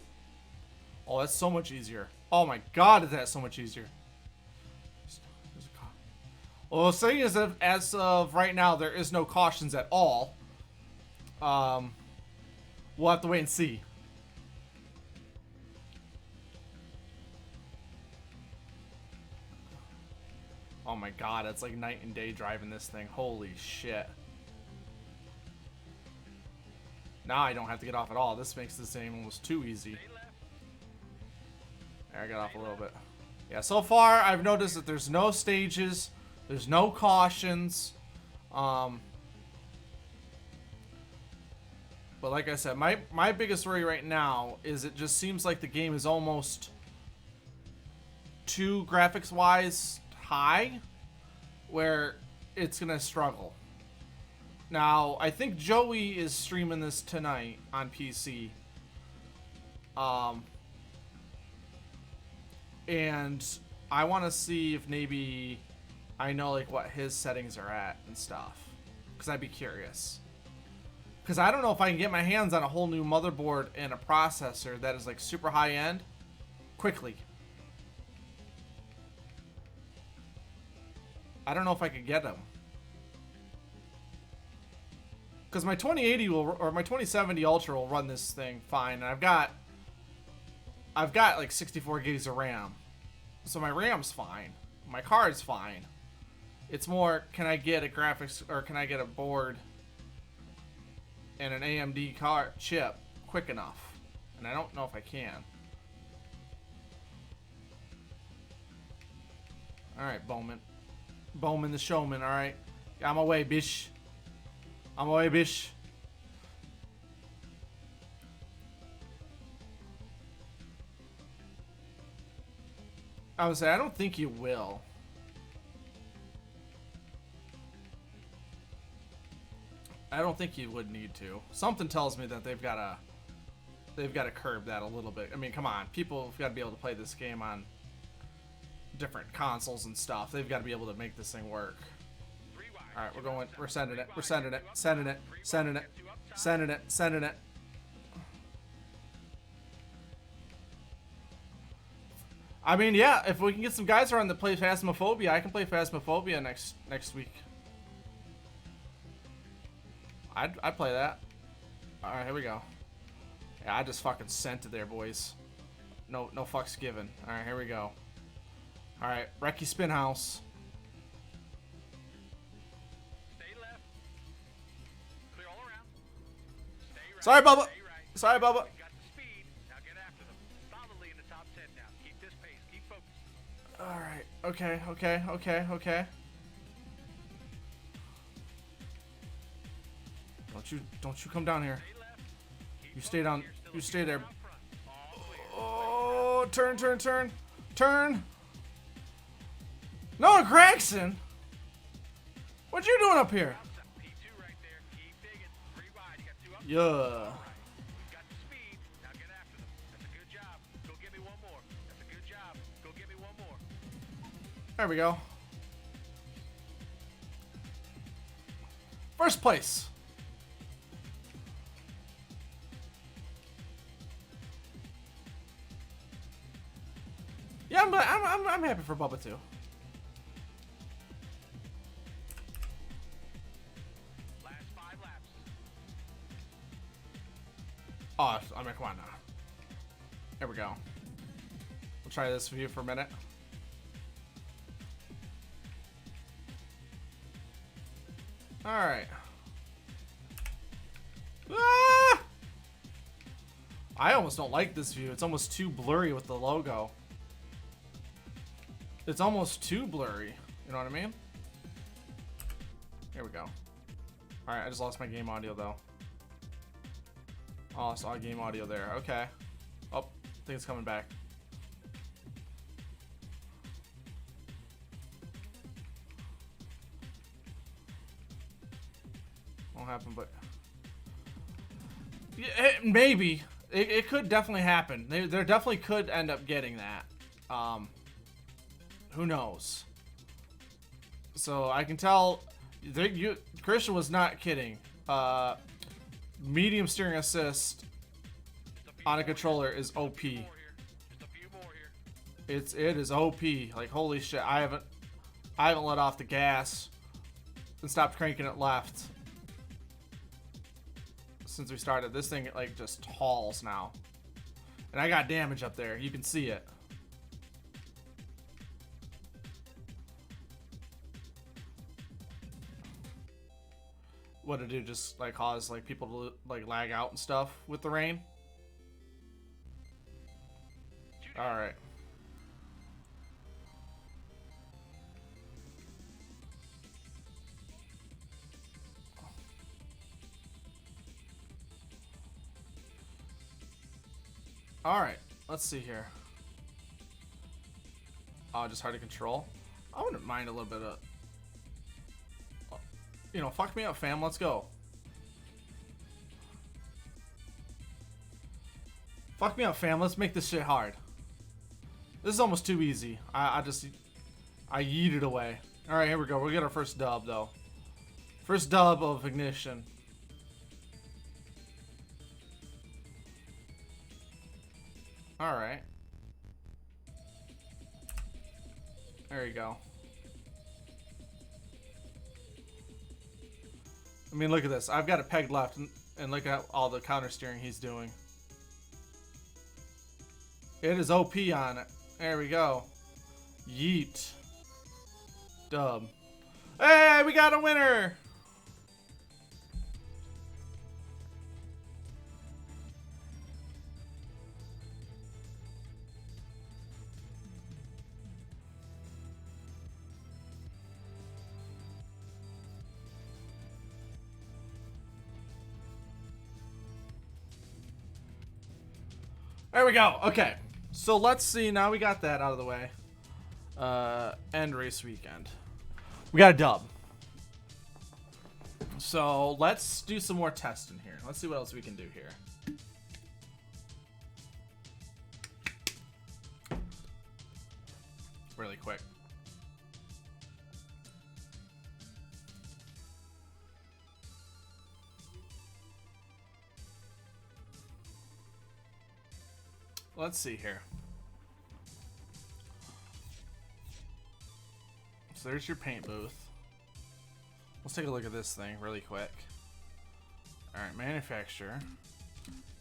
Oh, that's so much easier. Oh my god, is that so much easier. Well, the thing is that as of right now, there is no cautions at all. We'll have to wait and see. Oh my god, it's like night and day driving this thing. Holy shit. Now I don't have to get off at all. This makes this game almost too easy. There, I got off a little bit. Yeah, so far I've noticed that there's no stages. There's no cautions. But like I said, my biggest worry right now is it just seems like the game is almost too graphics-wise high, where it's gonna struggle. Now, I think Joey is streaming this tonight on PC. And I want to see if maybe I know like what his settings are at and stuff, because I'd be curious. Because I don't know if I can get my hands on a whole new motherboard and a processor that is like super high end quickly. I don't know if I could get them. Because my 2080 will, or my 2070 Ultra will run this thing fine, and I've got like 64 gigs of RAM, so my RAM's fine, my card's fine. It's more, can I get a graphics, or can I get a board and an AMD card chip quick enough? And I don't know if I can. All right, Bowman the showman. All right, I'm away, bish. I'm away, bish. I would say I don't think you will. I don't think you would need to. Something tells me that they've got to curb that a little bit. I mean, come on, people have got to be able to play this game on different consoles and stuff. They've got to be able to make this thing work. All right, we're sending it. I mean, yeah, if we can get some guys around that play Phasmophobia, I can play Phasmophobia next week. I'd play that. All right, here we go. Yeah, I just fucking sent it there, boys. No fucks given. All right, here we go. All right, Wrecky Spinhouse. Sorry, Bubba. Right. Sorry, Bubba. Got the speed. Now get after them. Solidly in the top 10 now. Keep this pace. Keep focused. All right. Okay. Don't you come down here. You stay down. You stay there. Oh, turn. No, Gregson. What you doing up here? P2 right there. Keep digging. 3 wide. You got 2 up. Yeah. Got the There we go. First place. Yeah, I'm happy for Bubba too. Last 5 laps. Oh, I mean, come on now. There we go. We'll try this view for a minute. All right. Ah! I almost don't like this view. It's almost too blurry with the logo. It's almost too blurry. You know what I mean? Here we go. Alright, I just lost my game audio though. Oh, I saw game audio there. Okay. Oh, I think it's coming back. Won't happen, but... yeah, maybe. It could definitely happen. There definitely could end up getting that. Who knows? So I can tell Christian was not kidding. Medium steering assist on a controller is OP. Just a few more here. It is OP. Like holy shit. I haven't let off the gas and stopped cranking it left since we started. This thing like just hauls now. And I got damage up there. You can see it. What to do? Just like cause like people to like lag out and stuff with the rain. All right. All right. Let's see here. Oh, just hard to control. I wouldn't mind a little bit of. You know, fuck me up, fam. Let's go. Fuck me up, fam. Let's make this shit hard. This is almost too easy. I yeet it away. All right, here we go. We'll get our first dub, though. First dub of Ignition. All right. There you go. I mean, look at this. I've got it pegged left, and look at all the counter steering he's doing. It is OP on it. There we go. Yeet. Dub. Hey, we got a winner! There we go. Okay. So let's see. Now we got that out of the way. End race weekend. We got a dub. So let's do some more testing here. Let's see what else we can do here. Really quick. Let's see here. So there's your paint booth. Let's take a look at this thing really quick. Alright, manufacturer.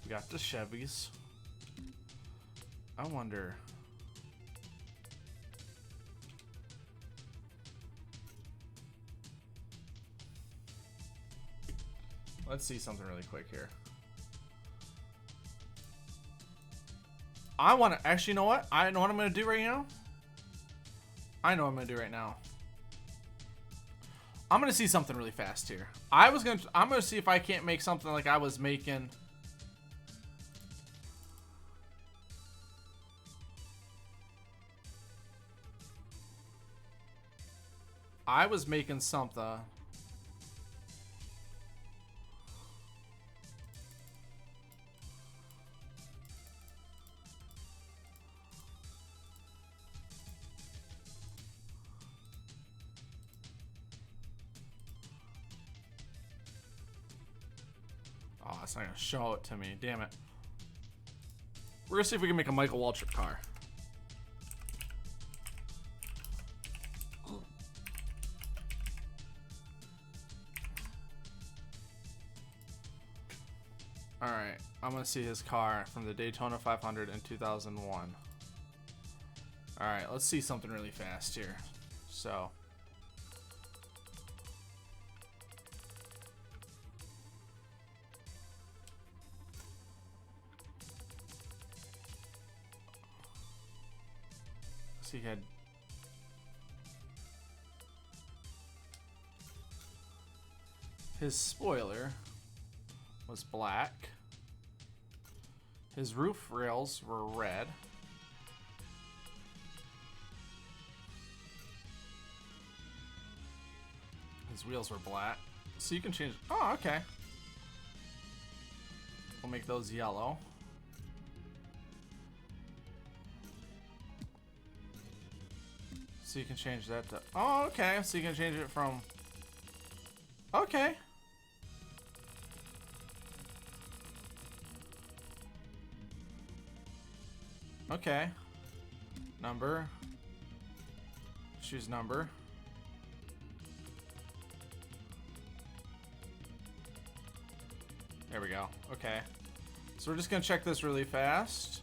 We got the Chevys. I wonder. Let's see something really quick here. I want to actually, you know what? I know what I'm going to do right now. I know what I'm going to do right now. I'm going to see something really fast here. I'm going to see if I can't make something like I was making. I was making something. it's not gonna show it to me. Damn it. We're gonna see if we can make a Michael Waltrip car. Alright, I'm gonna see his car from the Daytona 500 in 2001. Alright, let's see something really fast here. So. So he had. His spoiler was black. His roof rails were red. His wheels were black. So you can change. Oh, okay. We'll make those yellow. So you can change that to. Oh, okay. So you can change it from. Okay. Okay. Number. Choose number. There we go. Okay. So we're just gonna check this really fast.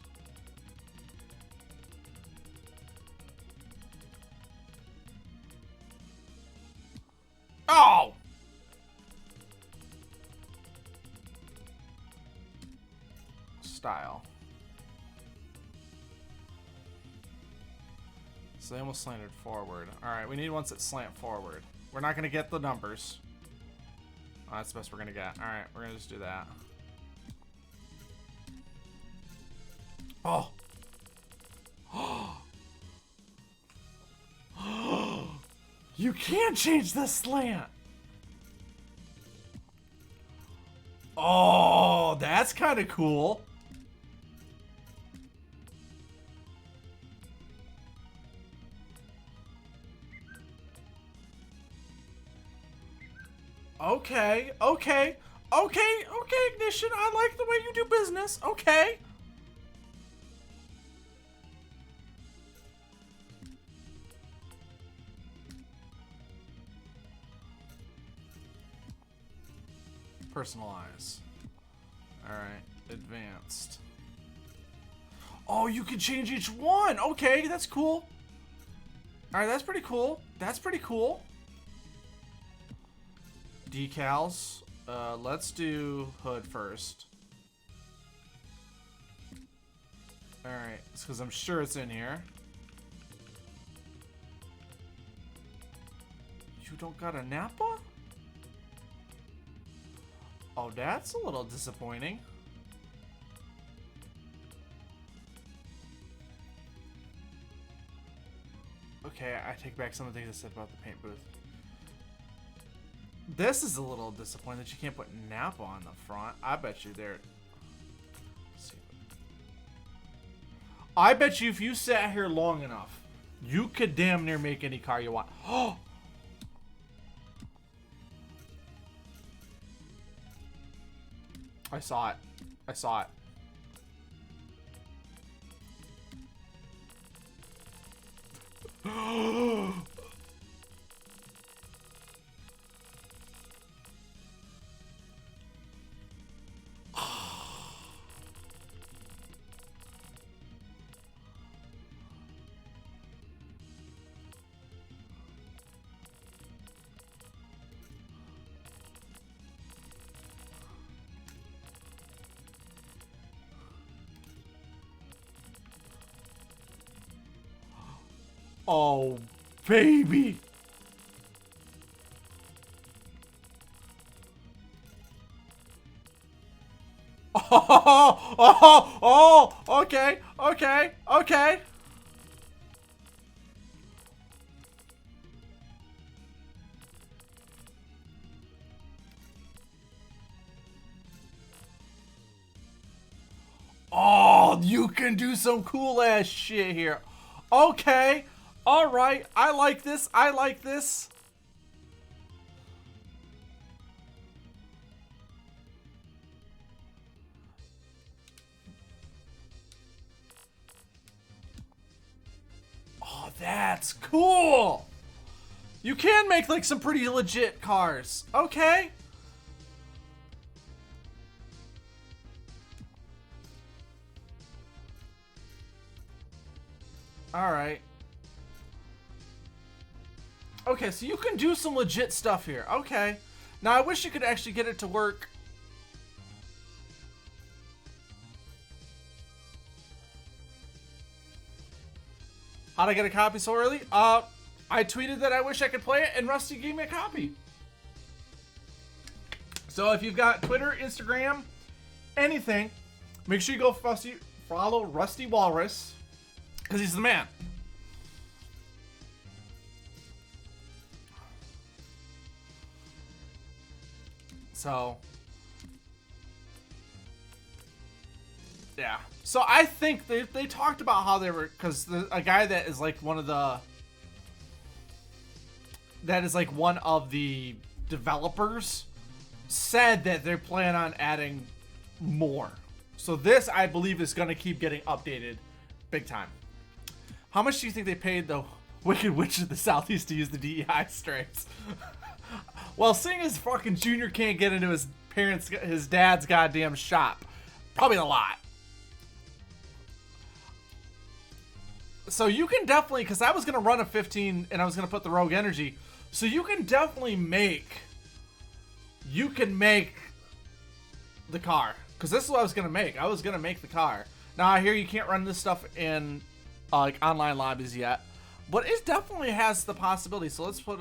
Oh! Style. So they almost slanted forward. Alright, we need ones that slant forward. We're not gonna get the numbers. Oh, that's the best we're gonna get. Alright, we're gonna just do that. Oh! You can't change the slant! Oh, that's kind of cool. Okay, okay, okay, okay, Ignition. I like the way you do business. Okay. Personalize. Alright, advanced. Oh, you can change each one. Okay, that's cool. Alright, that's pretty cool. That's pretty cool. Decals. Let's do hood first. Alright, it's because I'm sure it's in here. You don't got a Napa? Oh, that's a little disappointing. Okay, I take back some of the things I said about the paint booth. This is a little disappointing that you can't put Napa on the front. I bet you there. I bet you if you sat here long enough, you could damn near make any car you want. Oh! I saw it. I saw it. Oh, baby. Oh, okay, okay, okay. Oh, you can do some cool ass shit here. Okay. All right. I like this. I like this. that's cool. You can make like some pretty legit cars. Okay. All right. Okay, so you can do some legit stuff here. Okay. Now I wish you could actually get it to work. How'd I get a copy so early? I tweeted that I wish I could play it, and Rusty gave me a copy. So if you've got Twitter, Instagram, anything, make sure you go follow Rusty Walrus, because he's the man. So, yeah. So I think they talked about how they were, because a guy that is like one of the developers said that they plan on adding more. So this, I believe, is going to keep getting updated big time. How much do you think they paid the Wicked Witch of the Southeast to use the DEI stripes? Well, seeing as fucking Junior can't get into his dad's goddamn shop, probably a lot. So you can definitely, because I was going to run a 15 and I was going to put the Rogue Energy, so you can definitely make the car. Because this is what I was going to make. I was going to make the car. Now I hear you can't run this stuff in like online lobbies yet, but it definitely has the possibility. So let's put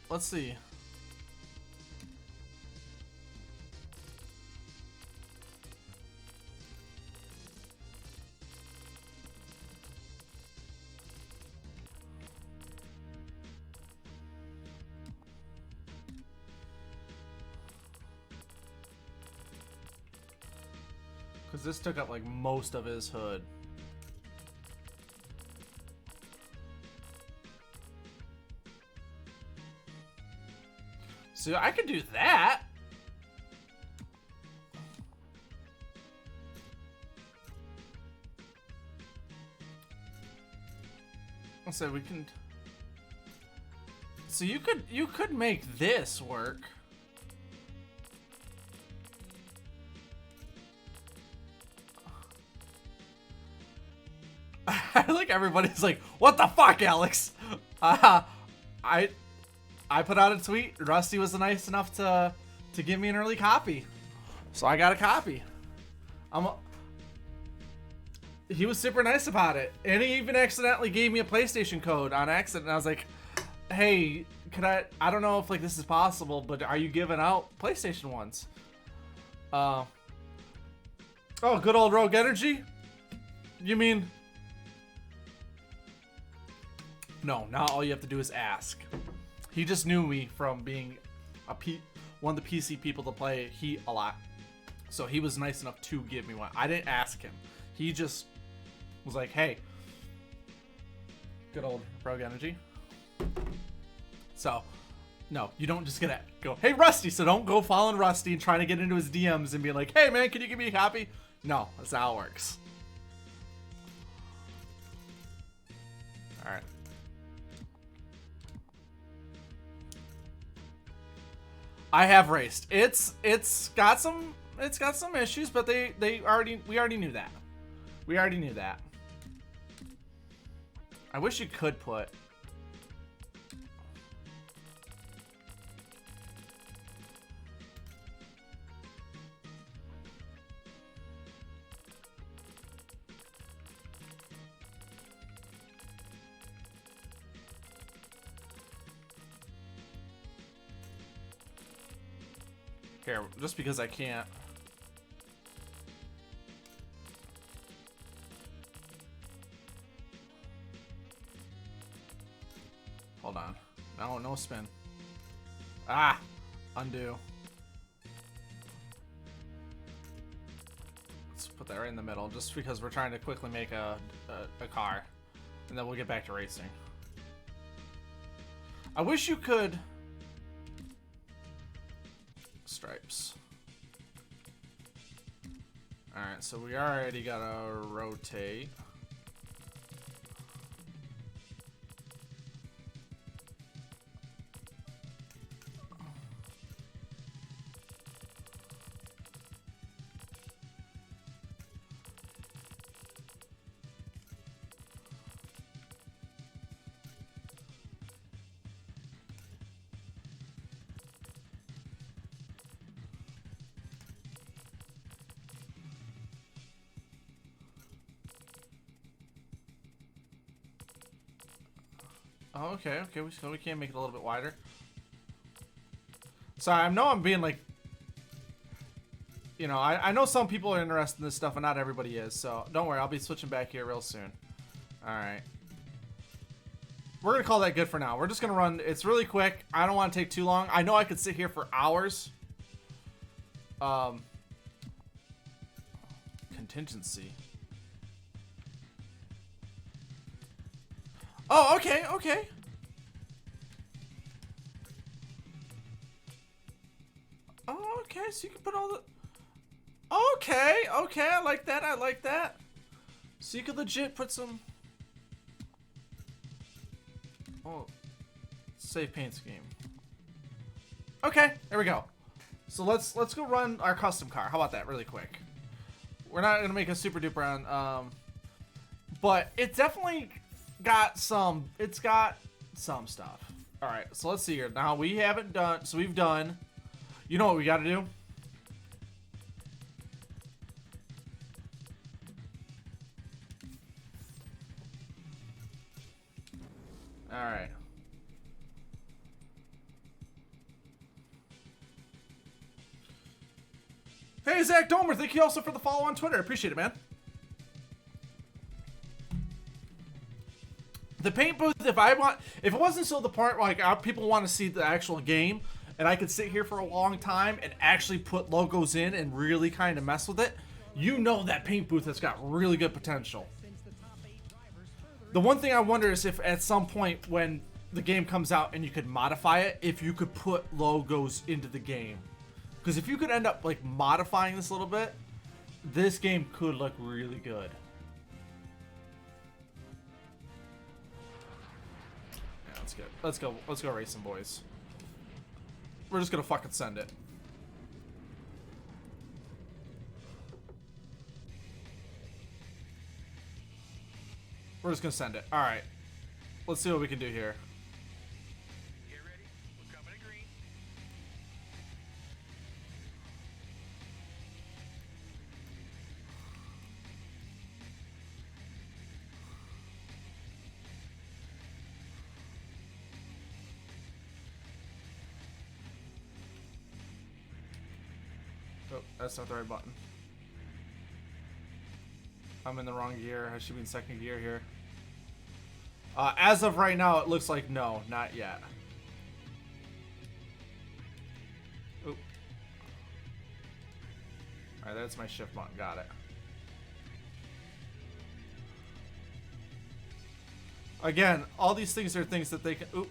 let's see. Because this took up like most of his hood. So I could do that. So we can. So you could make this work. I like everybody's like, what the fuck, Alex? I put out a tweet. Rusty was nice enough to give me an early copy, so I got a copy. He was super nice about it, and he even accidentally gave me a PlayStation code on accident. And I was like, "Hey, could I don't know if like this is possible, but are you giving out PlayStation ones?" Oh, good old Rogue Energy. You mean? No, now all you have to do is ask. He just knew me from being one of the PC people to play Heat a lot. So he was nice enough to give me one. I didn't ask him. He just was like, hey, good old Rogue Energy. So, no, you don't just get to go, hey, Rusty. So don't go following Rusty and trying to get into his DMs and be like, hey, man, can you give me a copy? No, that's not how it works. All right. I have raced. It's got some issues, but we already knew that. We already knew that. I wish you could put here, just because I can't. Hold on. No spin. Ah! Undo. Let's put that right in the middle, just because we're trying to quickly make a car. And then we'll get back to racing. I wish you could... Stripes. Alright, so we already gotta rotate. Oh, okay, so we can make it a little bit wider. Sorry, I know I'm being like, you know, I know some people are interested in this stuff and not everybody is, so don't worry, I'll be switching back here real soon. Alright. We're gonna call that good for now. We're just gonna run, it's really quick. I don't want to take too long. I know I could sit here for hours. Contingency. Oh, okay, okay. Oh, okay, so you can put all the... Okay, okay, I like that, I like that. So you could legit put some... Oh, save paint scheme. Okay, there we go. So let's go run our custom car. How about that, really quick? We're not gonna make a super duper on, but it definitely got some. It's got some stuff. All right, so let's see here. Now we haven't done. So we've done. You know what we got to do? All right. Hey, Zach Domer, thank you also for the follow on Twitter. Appreciate it, man. The paint booth, if it wasn't so the part like people want to see the actual game, and I could sit here for a long time and actually put logos in and really kind of mess with it, you know that paint booth has got really good potential. The one thing I wonder is if at some point when the game comes out and you could modify it, if you could put logos into the game. Because if you could end up like modifying this a little bit, this game could look really good. Yeah, that's good. Let's go racing, boys. We're just gonna fucking send it. We're just gonna send it. All right. Let's see what we can do here. Get ready. We're coming to green. Oh, that's not the right button. I'm in the wrong gear. I should be in second gear here. As of right now, it looks like no, not yet. Oop. Alright, that's my shift button. Got it. Again, all these things are things that they can... Oop.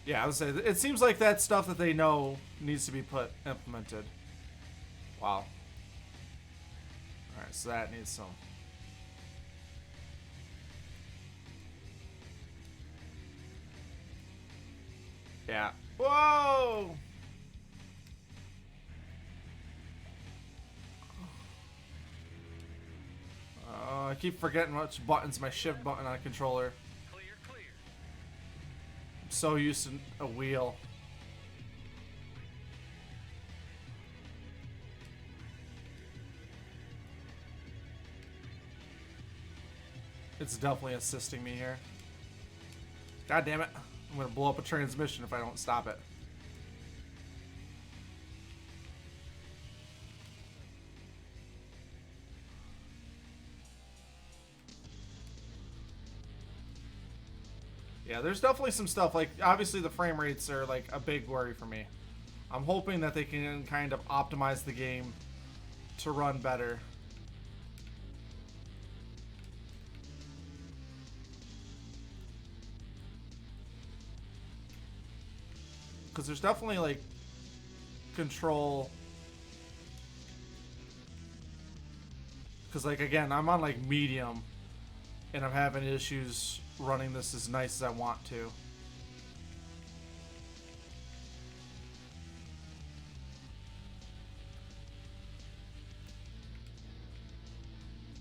Yeah, I would say, it seems like that stuff that they know needs to be implemented. Wow. Alright, so that needs some... Yeah. Whoa! I keep forgetting which button's my shift button on a controller. Clear, clear. I'm so used to a wheel. It's definitely assisting me here. God damn it. I'm gonna blow up a transmission if I don't stop it. Yeah, there's definitely some stuff, like, obviously the frame rates are, like, a big worry for me. I'm hoping that they can kind of optimize the game to run better. Because there's definitely, like, control. Because, like, again, I'm on, like, medium. And I'm having issues running this as nice as I want to.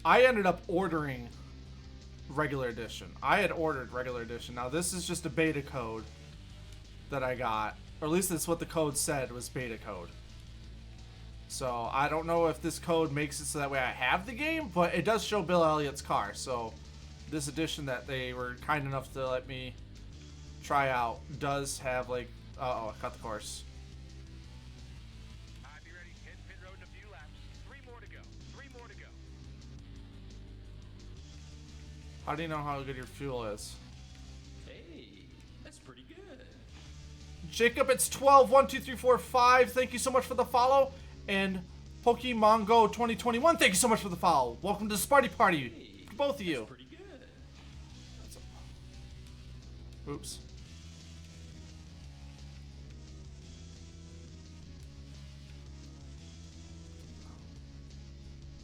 I ended up ordering regular edition. I had ordered regular edition. Now this is just a beta code that I got. Or at least that's what the code said was beta code. So I don't know if this code makes it so that way I have the game, but it does show Bill Elliott's car. So this edition that they were kind enough to let me try out does have like, uh-oh, I cut the course. Be ready. Hit pit road in a few laps. 3 more to go. 3 more to go. How do you know how good your fuel is? Hey, that's pretty good. Jacob, it's 12, 1, 2, 3, 4, 5. Thank you so much for the follow. And Pokemongo 2021, thank you so much for the follow. Welcome to the Sparty Party. Hey, For both of you. that's pretty good. Oops.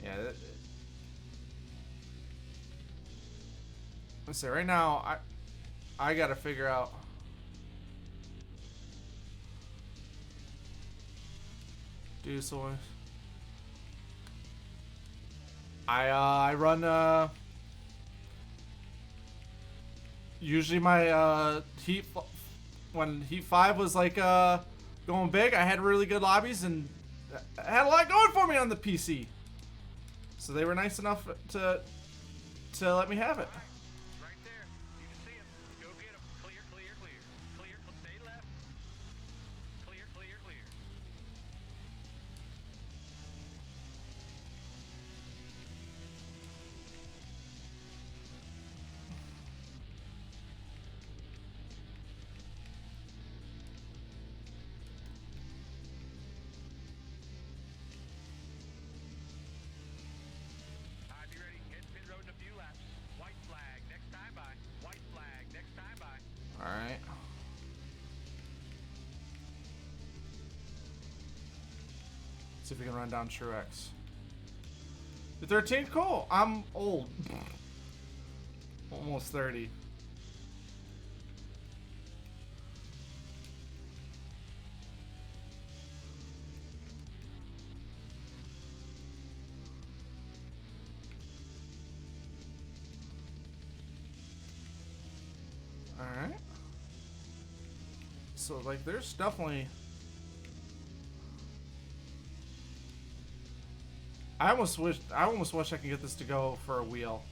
Yeah. Let's see. Right now, I gotta figure out. Do so. I run usually my when Heat 5 was like going big, I had really good lobbies and I had a lot going for me on the PC. So they were nice enough to let me have it. Right there. You can see him. Go get him. Clear, clear, clear. Clear, stay left. Clear, clear, clear. Be ready. Hit pit road in a few laps. White flag. Next time by. White flag. Next time by. All right. See if we can run down Truex. You're 13? Cool. I'm old. Almost 30. Alright. So, like, there's definitely... I almost wish I could get this to go for a wheel.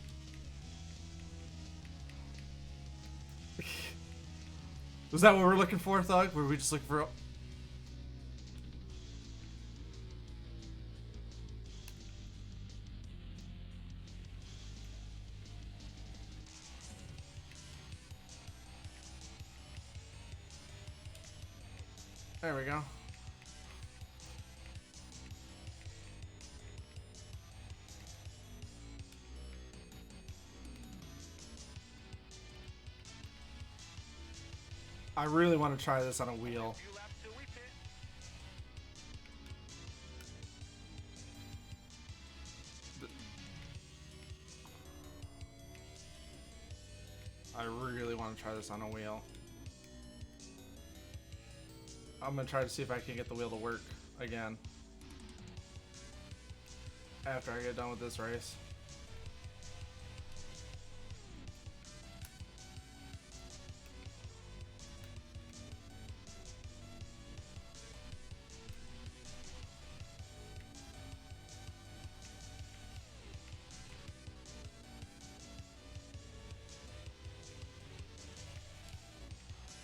Was that what we're looking for, Thug? Were we just looking for... There we go. I really want to try this on a wheel. Few laps till we pit. I really want to try this on a wheel. I'm going to try to see if I can get the wheel to work again. After I get done with this race.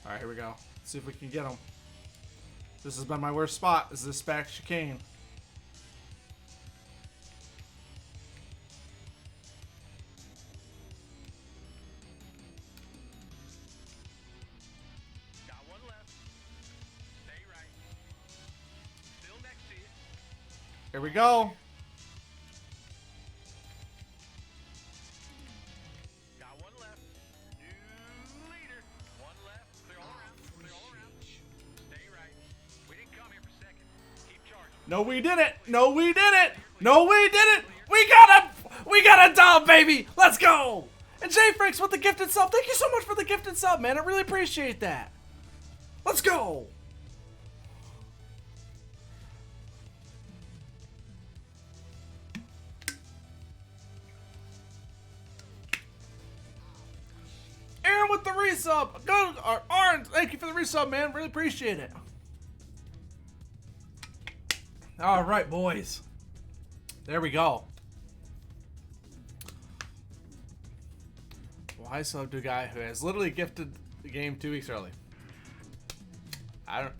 Alright, here we go. Let's see if we can get him. This has been my worst spot, is this back chicane. Got one left. Stay right. Still next to you. Here we go. Got one left. New leader. One left. Clear all around. Clear all around. Stay right. We didn't come here for second. No, we didn't. No, we didn't. No, we didn't. We got a dub, baby. Let's go. And Jay Franks with the gifted sub. Thank you so much for the gifted sub, man. I really appreciate that. Let's go. Aaron with the resub. Go, Aaron, thank you for the resub, man. Really appreciate it. All right, boys. There we go. Why sub to a guy who has literally gifted the game 2 weeks early?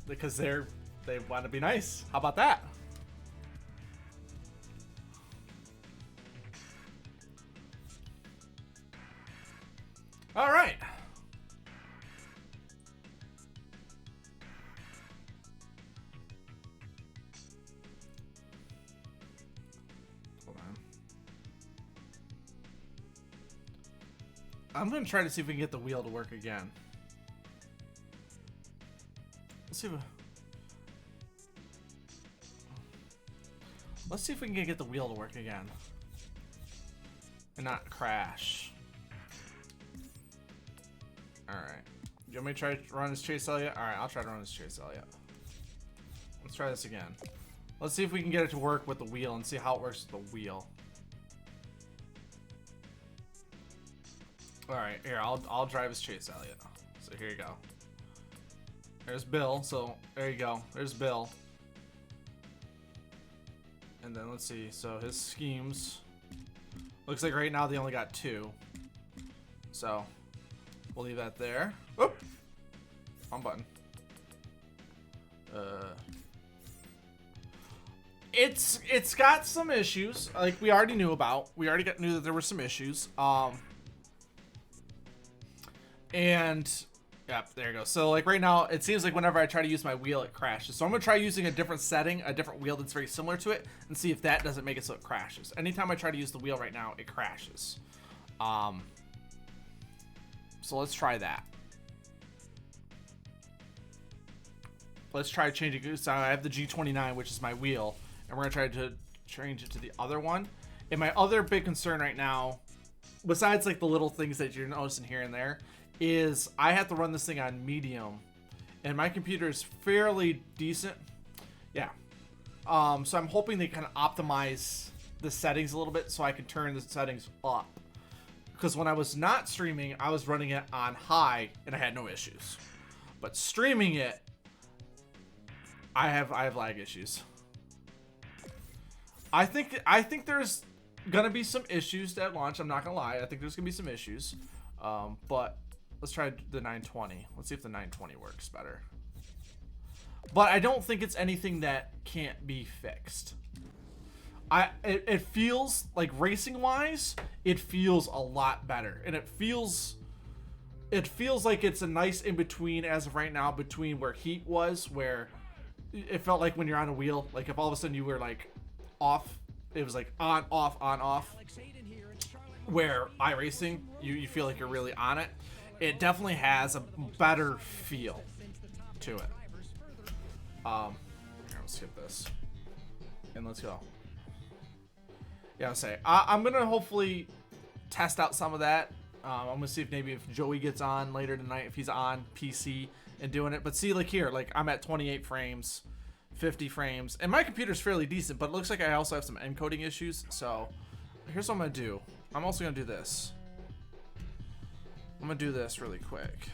Because they want to be nice. How about that? All right. Hold on. I'm going to try to see if we can get the wheel to work again. Let's see if we can get the wheel to work again. And not crash. Alright. You want me to try to run this Chase Elliott? Alright, I'll try to run this Chase Elliott. Let's try this again. Let's see if we can get it to work with the wheel and see how it works with the wheel. Alright, here, I'll drive as Chase Elliott. So here you go. There's Bill, so there you go. There's Bill. And then let's see, so his schemes. Looks like right now they only got 2. So we'll leave that there. Oop! Wrong button. It's got some issues, like we already knew about. We already knew that there were some issues. And yep, there you go. So like right now, it seems like whenever I try to use my wheel, it crashes. So I'm gonna try using a different setting, a different wheel that's very similar to it, and see if that doesn't make it so it crashes. Anytime I try to use the wheel right now, it crashes. So let's try that. Let's try changing it. So I have the G29, which is my wheel, and we're gonna try to change it to the other one. And my other big concern right now, besides like the little things that you're noticing here and there, is I have to run this thing on medium, and my computer is fairly decent. Yeah. So I'm hoping they kind of optimize the settings a little bit so I can turn the settings up. Because when I was not streaming, I was running it on high and I had no issues. But streaming it, I have lag issues. I think there's gonna be some issues at launch. I'm not gonna lie. I think there's gonna be some issues. But let's try the 920. Let's see if the 920 works better. But I don't think it's anything that can't be fixed. It feels like racing wise, it feels a lot better, and it feels like it's a nice in between as of right now between where Heat was, where it felt like when you're on a wheel, like if all of a sudden you were like off, it was like on off on off. Where iRacing, you feel like you're really on it. It definitely has a better feel to it. Here, let's skip this and let's go. Yeah, I'll say I'm gonna hopefully test out some of that. I'm gonna see if maybe if Joey gets on later tonight, if he's on PC and doing it. But see, like here, like I'm at 28 frames, 50 frames, and my computer's fairly decent, but it looks like I also have some encoding issues. So here's what I'm gonna do. I'm also gonna do this. I'm gonna do this really quick.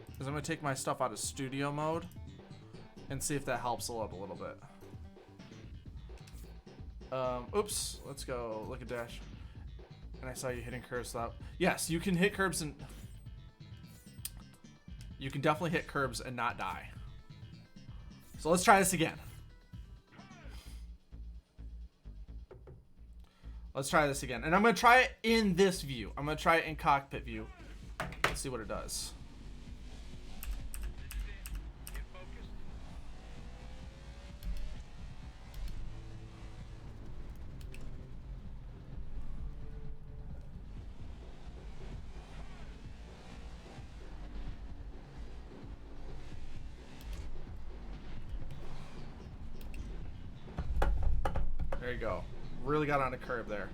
Because I'm gonna take my stuff out of studio mode and see if that helps a little bit. Oops, let's go look at dash. And I saw you hitting curbs up. Yes, you can hit curbs and you can definitely hit curbs and not die. So let's try this again. Let's try this again. And I'm gonna try it in this view. I'm gonna try it in cockpit view. Let's see what it does. Get focused. There you go. Really got on a curb there.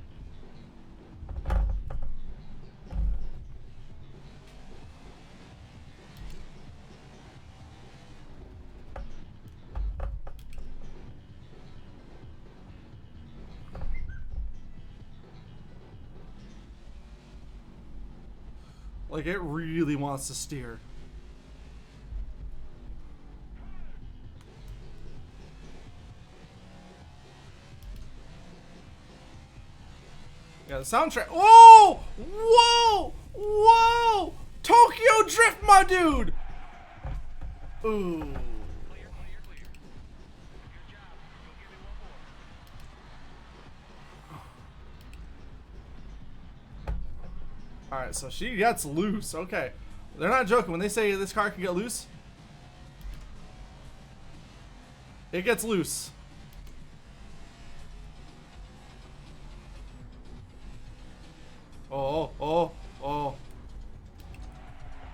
Like, it really wants to steer. Yeah, the soundtrack. Whoa! Whoa! Whoa! Tokyo Drift, my dude! Ooh. Clear, clear, clear. Good job. Go give me one more. Alright, so she gets loose. Okay. They're not joking. When they say this car can get loose, it gets loose. Oh, oh, oh.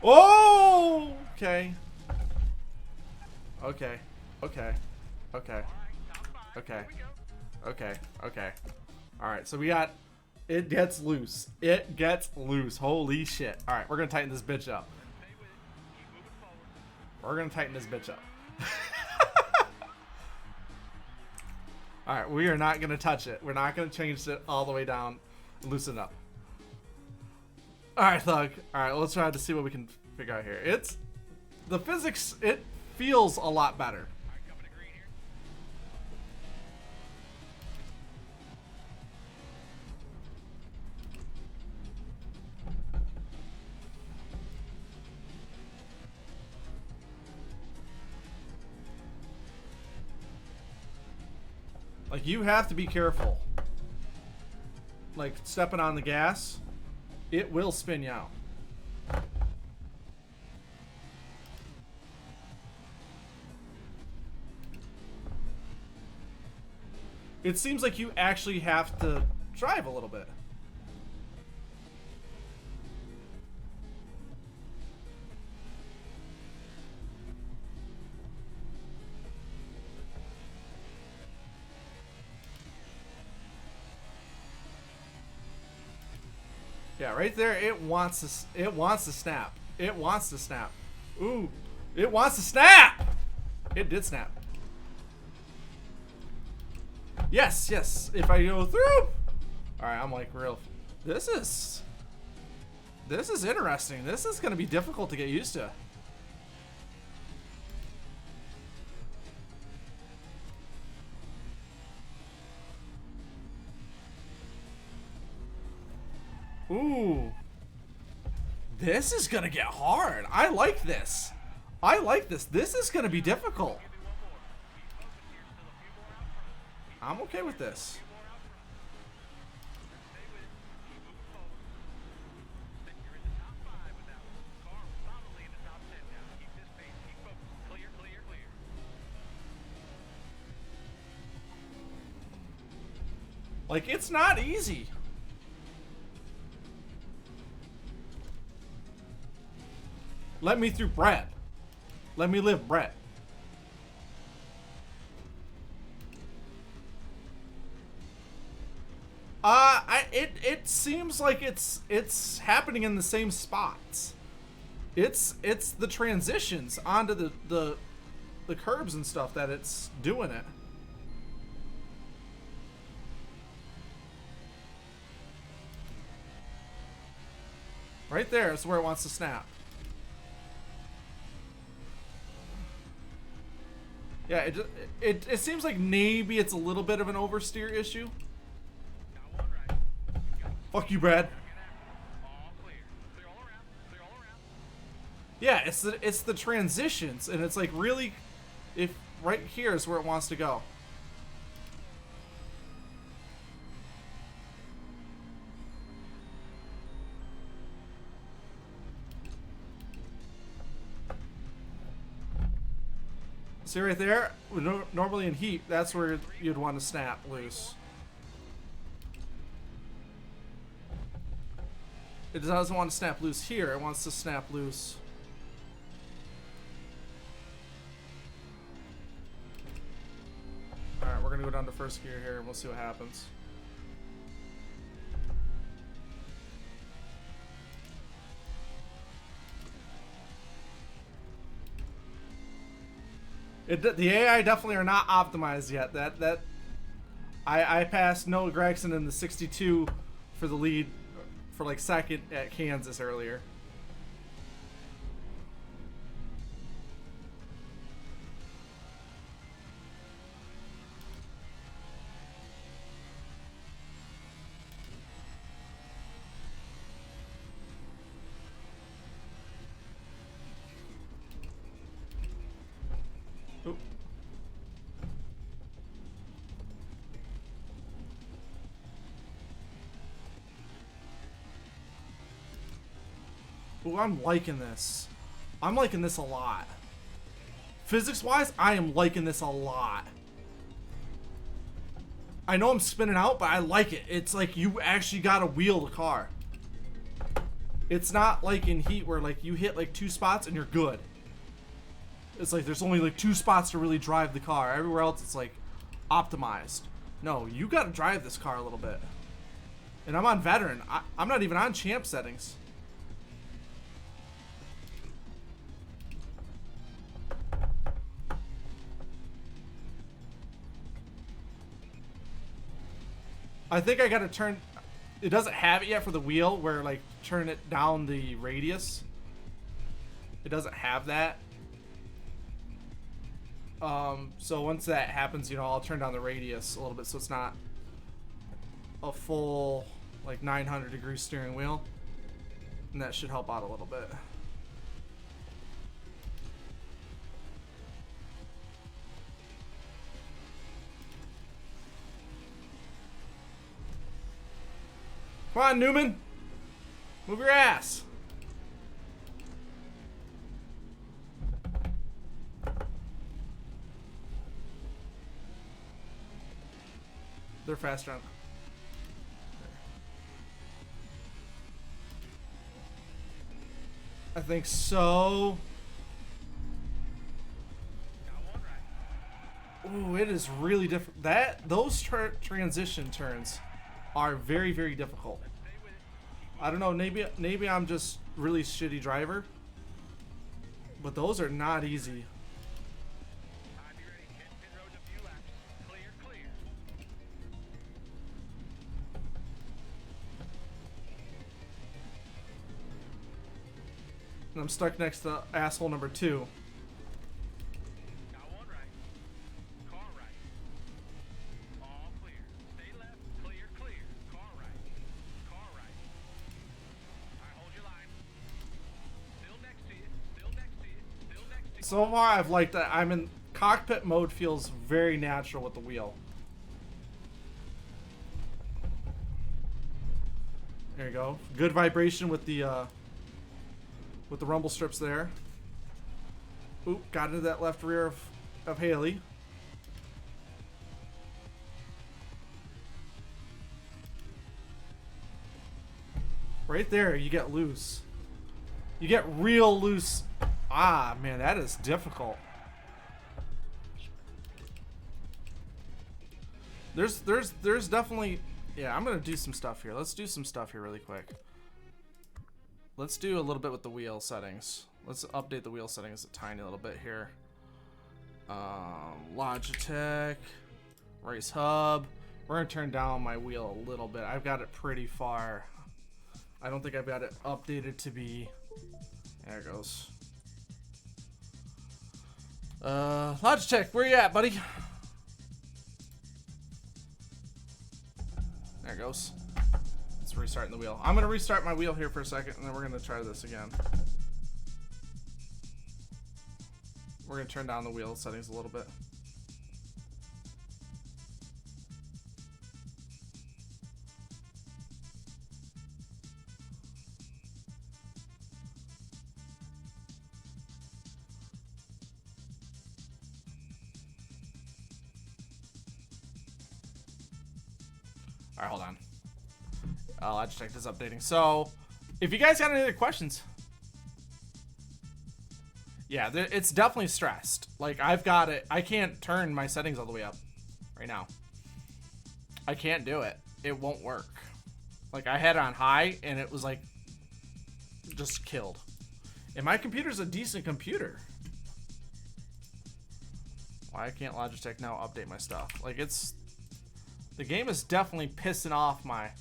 Oh! Okay. Okay. Okay. Okay. Okay. Okay. Okay. Alright, so we got... It gets loose. It gets loose. Holy shit. Alright, we're gonna tighten this bitch up. Stay with it. Keep moving forward. We're gonna tighten this bitch up. Alright, we are not gonna touch it. We're not gonna change it all the way down. Loosen it up. Alright, Thug. Alright, let's try to see what we can figure out here. It's... The physics, it feels a lot better. All right, coming to green here. Like, you have to be careful. Like, stepping on the gas, it will spin you out. It seems like you actually have to drive a little bit. Yeah, right there, it wants to. It wants to snap. It wants to snap. Ooh, it wants to snap. It did snap. Yes, yes. If I go through. All right, I'm like real. This is interesting. This is gonna be difficult to get used to. Ooh. This is gonna get hard. I like this. I like this. This is gonna be difficult. I'm okay with this. Stay with it. Keep moving forward. You're in the top 5 with that one. Car solidly in the top 10 now. Keep this pace. Keep focused. Clear, clear, clear. Like, it's not easy. Let me through, Brett. Let me live, Brett. It seems like it's happening in the same spots. It's the transitions onto the curbs and stuff that it's doing it. Right there is where it wants to snap. Yeah, it seems like maybe it's a little bit of an oversteer issue. Got one right. Fuck you, Brad. All clear. Clear all around. Clear all around. Yeah, it's the transitions, and it's like really, if right here is where it wants to go. See right there? Normally in heat, that's where you'd want to snap loose. It doesn't want to snap loose here. It wants to snap loose. Alright, we're going to go down to first gear here and we'll see what happens. The AI definitely are not optimized yet. I passed Noah Gregson in the 62 for the lead for like second at Kansas earlier. Oop. Ooh, I'm liking this. I'm liking this a lot. Physics-wise, I am liking this a lot. I know I'm spinning out, but I like it. It's like you actually gotta wheel the car. It's not like in Heat where like you hit like 2 spots and you're good. It's like there's only like 2 spots to really drive the car. Everywhere else it's like optimized. No, you gotta drive this car a little bit. And I'm on veteran. I'm not even on champ settings. I think I gotta turn. It doesn't have it yet for the wheel where like turn it down the radius. It doesn't have that. So once that happens, you know, I'll turn down the radius a little bit so it's not a full like 900-degree steering wheel, and that should help out a little bit. Come on, Newman. Move your ass. They're faster on. I think so. Ooh, it is really different. Those transition turns are very, very difficult. I don't know, maybe I'm just really shitty driver, but those are not easy. And I'm stuck next to asshole number 2. So far, I've liked that. I'm in cockpit mode. Feels very natural with the wheel. There you go. Good vibration with the rumble strips there. Oop, got into that left rear of Haley. Right there, you get loose. You get real loose. Ah, man, that is difficult. There's definitely, yeah, I'm gonna do some stuff here. Let's do some stuff here really quick. Let's do a little bit with the wheel settings. Let's update the wheel settings a tiny little bit here. Logitech, race hub. We're gonna turn down my wheel a little bit. I've got it pretty far. I don't think I've got it updated to be, there it goes. Logitech, where you at, buddy? There it goes. It's restarting the wheel. I'm gonna restart my wheel here for a second, and then we're gonna try this again. We're gonna turn down the wheel settings a little bit. All right, hold on. Logitech is updating. So, if you guys got any other questions, yeah, it's definitely stressed. Like, I've got it. I can't turn my settings all the way up right now. I can't do it. It won't work. Like, I had it on high, and it was like just killed. And my computer's a decent computer. Why can't Logitech now update my stuff? Like, it's... The game is definitely pissing off my...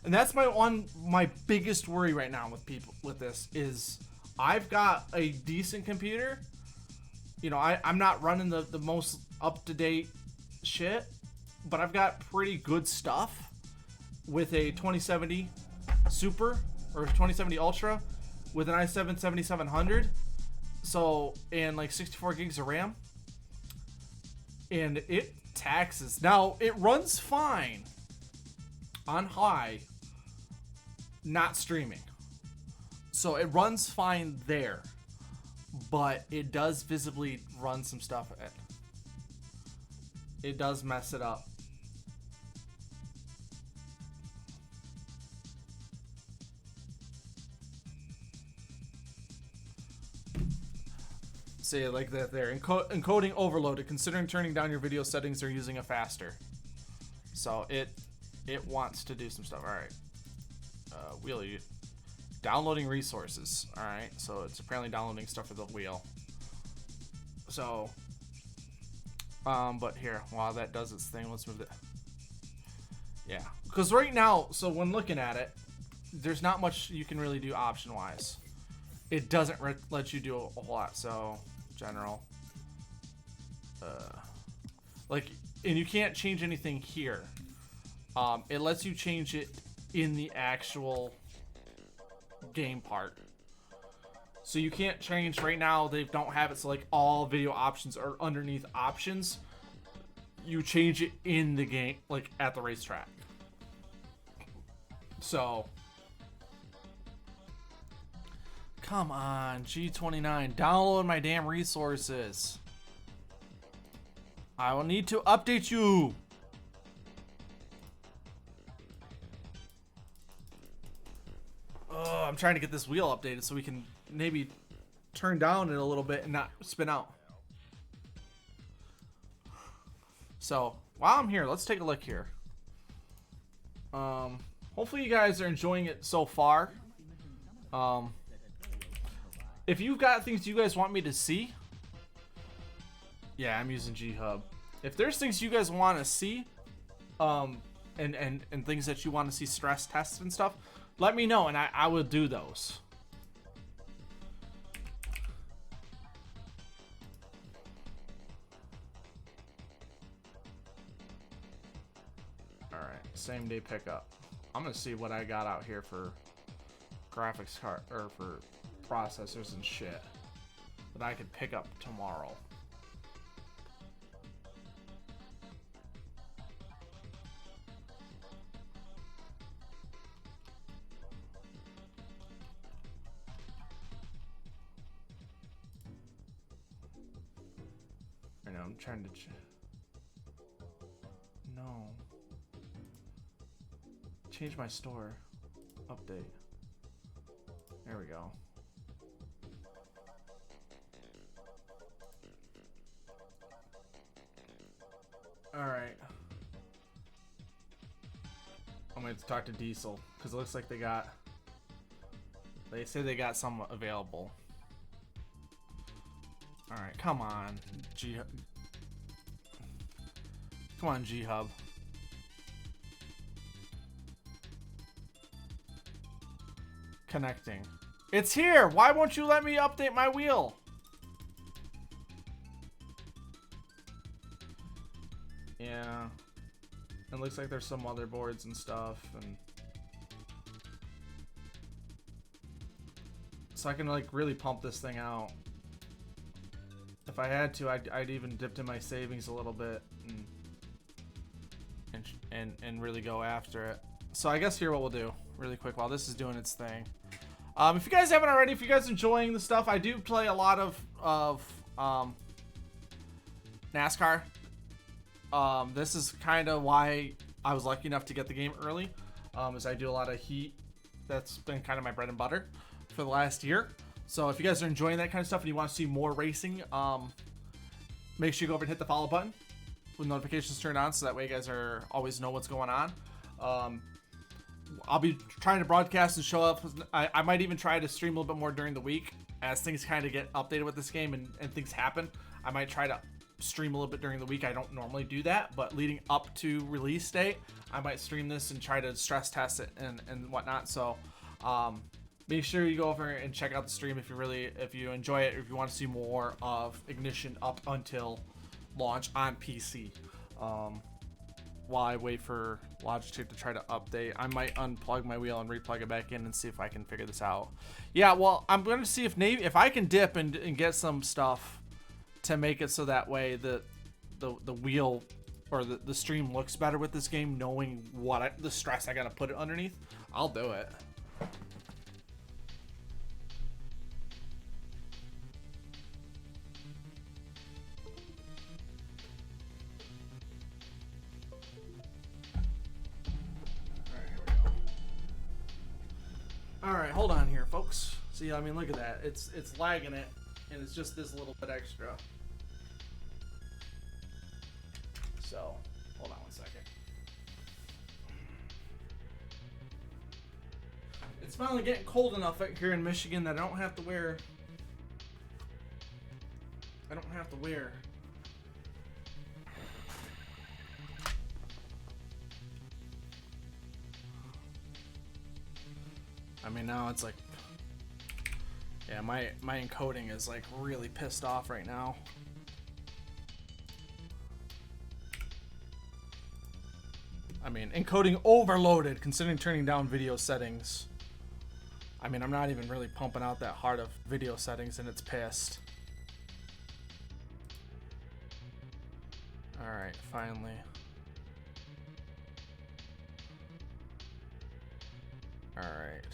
And that's my biggest worry right now with people with this is I've got a decent computer. You know, I'm not running the most up-to-date shit, but I've got pretty good stuff with a 2070 Super or 2070 Ultra with an i7 7700. So, and like 64 gigs of RAM. And it taxes. Now, it runs fine on high, not streaming. So it runs fine there, but it does visibly run some stuff. It does mess it up. Say it like that there. Encoding overloaded. Considering turning down your video settings or using a faster. So it wants to do some stuff. All right. Wheel. Downloading resources. All right. So it's apparently downloading stuff for the wheel. So, but here, while that does its thing, let's move it. Yeah, because right now, so when looking at it, there's not much you can really do option-wise. It doesn't let you do a whole lot. So, general. Like, and you can't change anything here. It lets you change it in the actual game part. So you can't change right now. They don't have it so like all video options are underneath options. You change it in the game, like at the racetrack. So come on, G29, download my damn resources. I will need to update you. Oh, I'm trying to get this wheel updated so we can maybe turn down it a little bit and not spin out. So while I'm here, let's take a look here. Hopefully you guys are enjoying it so far. If you've got things you guys want me to see, yeah, I'm using G-Hub. If there's things you guys want to see, and things that you want to see stress tests and stuff, let me know and I will do those. Alright, same day pickup. I'm gonna see what I got out here for graphics card or for processors and shit that I could pick up tomorrow. I know, I'm trying to no. Change my store. Update. There we go. Alright. I'm going to talk to Diesel because it looks like they say they got some available. Alright, come on, Come on, G-Hub. Connecting. It's here! Why won't you let me update my wheel? Yeah. It looks like there's some motherboards and stuff, and so I can like really pump this thing out. If I had to, I'd even dipped in my savings a little bit and really go after it. So I guess here what we'll do really quick while this is doing its thing. If you guys haven't already, if you guys are enjoying the stuff, I do play a lot of NASCAR. This is kind of why I was lucky enough to get the game early, as I do a lot of heat. That's been kind of my bread and butter for the last year. So if you guys are enjoying that kind of stuff and you want to see more racing, make sure you go over and hit the follow button. with notifications turned on, so that way you guys are always know what's going on. I'll be trying to broadcast and show up. I might even try to stream a little bit more during the week as things kind of get updated with this game and things happen. I might try to stream a little bit during the week. I don't normally do that, but leading up to release date, I might stream this and try to stress test it and whatnot. So make sure you go over and check out the stream if you enjoy it, or if you want to see more of Ignition up until launch on PC. While I wait for Logitech to try to update, I might unplug my wheel and replug it back in and see if I can figure this out. Yeah, well, I'm going to see if I can dip and get some stuff to make it so that way the wheel or the stream looks better with this game, knowing the stress I got to put it underneath. I'll do it. Alright, hold on here, folks. See, I mean, look at that. It's lagging it, and it's just this little bit extra. So, hold on one second. It's finally getting cold enough out here in Michigan that I don't have to wear... I mean, now it's like, yeah, my encoding is like really pissed off right now. I mean, encoding overloaded considering turning down video settings. I mean, I'm not even really pumping out that hard of video settings and it's pissed. Alright, finally. Alright.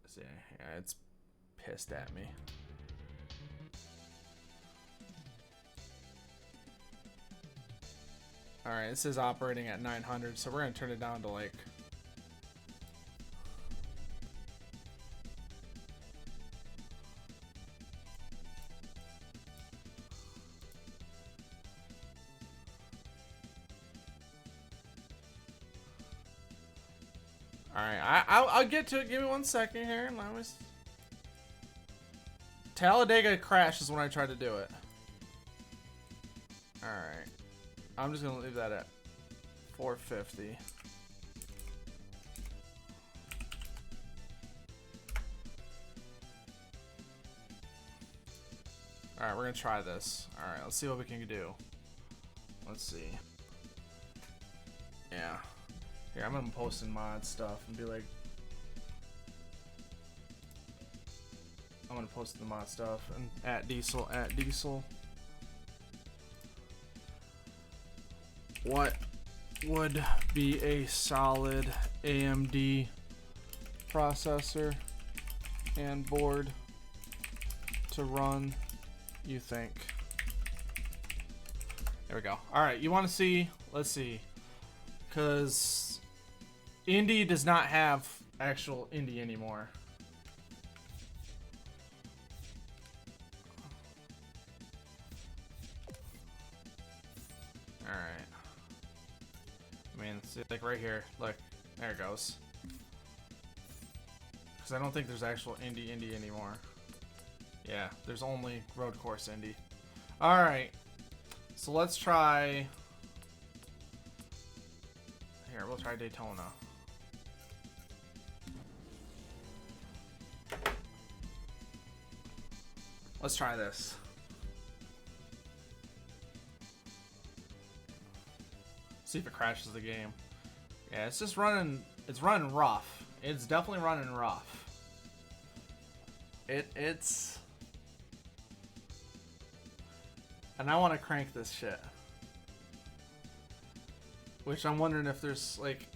See, yeah, it's pissed at me. Alright, this is operating at 900, so we're gonna turn it down to like... Alright, I'll get to it. Give me 1 second here. Talladega crash is when I try to do it. Alright. I'm just going to leave that at 450. Alright, we're going to try this. Alright, let's see what we can do. Let's see. Yeah. Here, I'm gonna post in mod stuff and be like, I'm gonna post the mod stuff and at diesel. What would be a solid AMD processor and board to run, you think? There we go. Alright, you wanna see? Let's see. Because Indy does not have actual Indy anymore. Alright. I mean, see, like right here. Look, there it goes. Because I don't think there's actual Indy anymore. Yeah, there's only road course Indy. Alright. So let's try... Here, we'll try Daytona. Let's try this. See if it crashes the game. Yeah, it's just running. It's running rough. It's definitely running rough. It's. And I want to crank this shit. Which I'm wondering if there's like.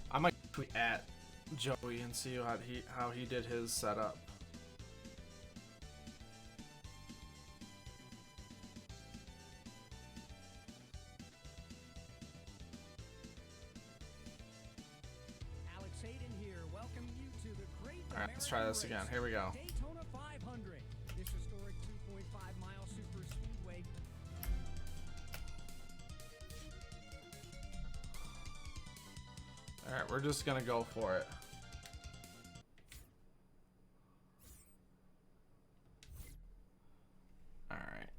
I might tweet at Joey and see how he did his setup. Alex Hayden Alright, let's try this again. Here we go. Daytona 500. This historic 2.5-mile super speedway. Alright, we're just gonna go for it. Alright.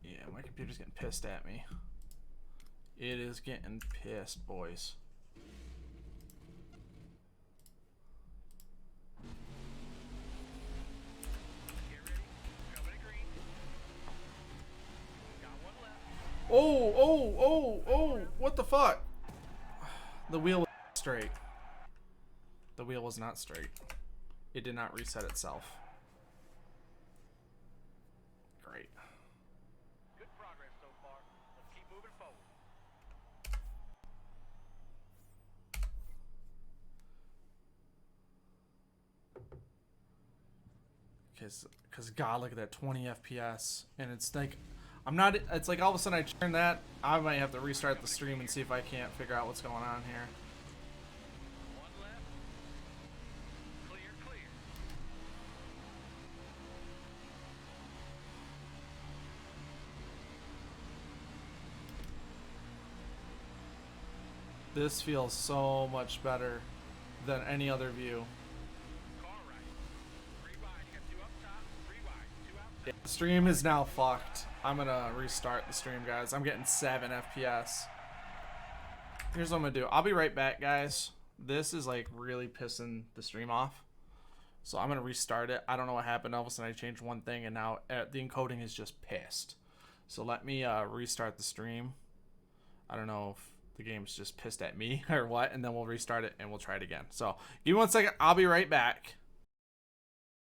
Yeah, my computer's getting pissed at me. It is getting pissed, boys. Get ready. Coming to green. Got one left. Oh, what the fuck? The wheel was straight. The wheel was not straight. It did not reset itself. Great. Good progress so far. Let's keep moving forward. Cause God, look at that 20 FPS, and it's like, I'm not. It's like all of a sudden I turn that. I might have to restart the stream and see if I can't figure out what's going on here. One left. Clear, clear. This feels so much better than any other view. Car right. 3 wide. You got 2 up top. 3 wide. 2 out top. The stream is now fucked. I'm gonna restart the stream, guys. I'm getting 7 FPS. Here's what I'm gonna do. I'll be right back, guys. This is like really pissing the stream off. So I'm gonna restart it. I don't know what happened. All of a sudden I changed one thing and now the encoding is just pissed. So let me restart the stream. I don't know if the game's just pissed at me or what, and then we'll restart it and we'll try it again. So give me 1 second. I'll be right back.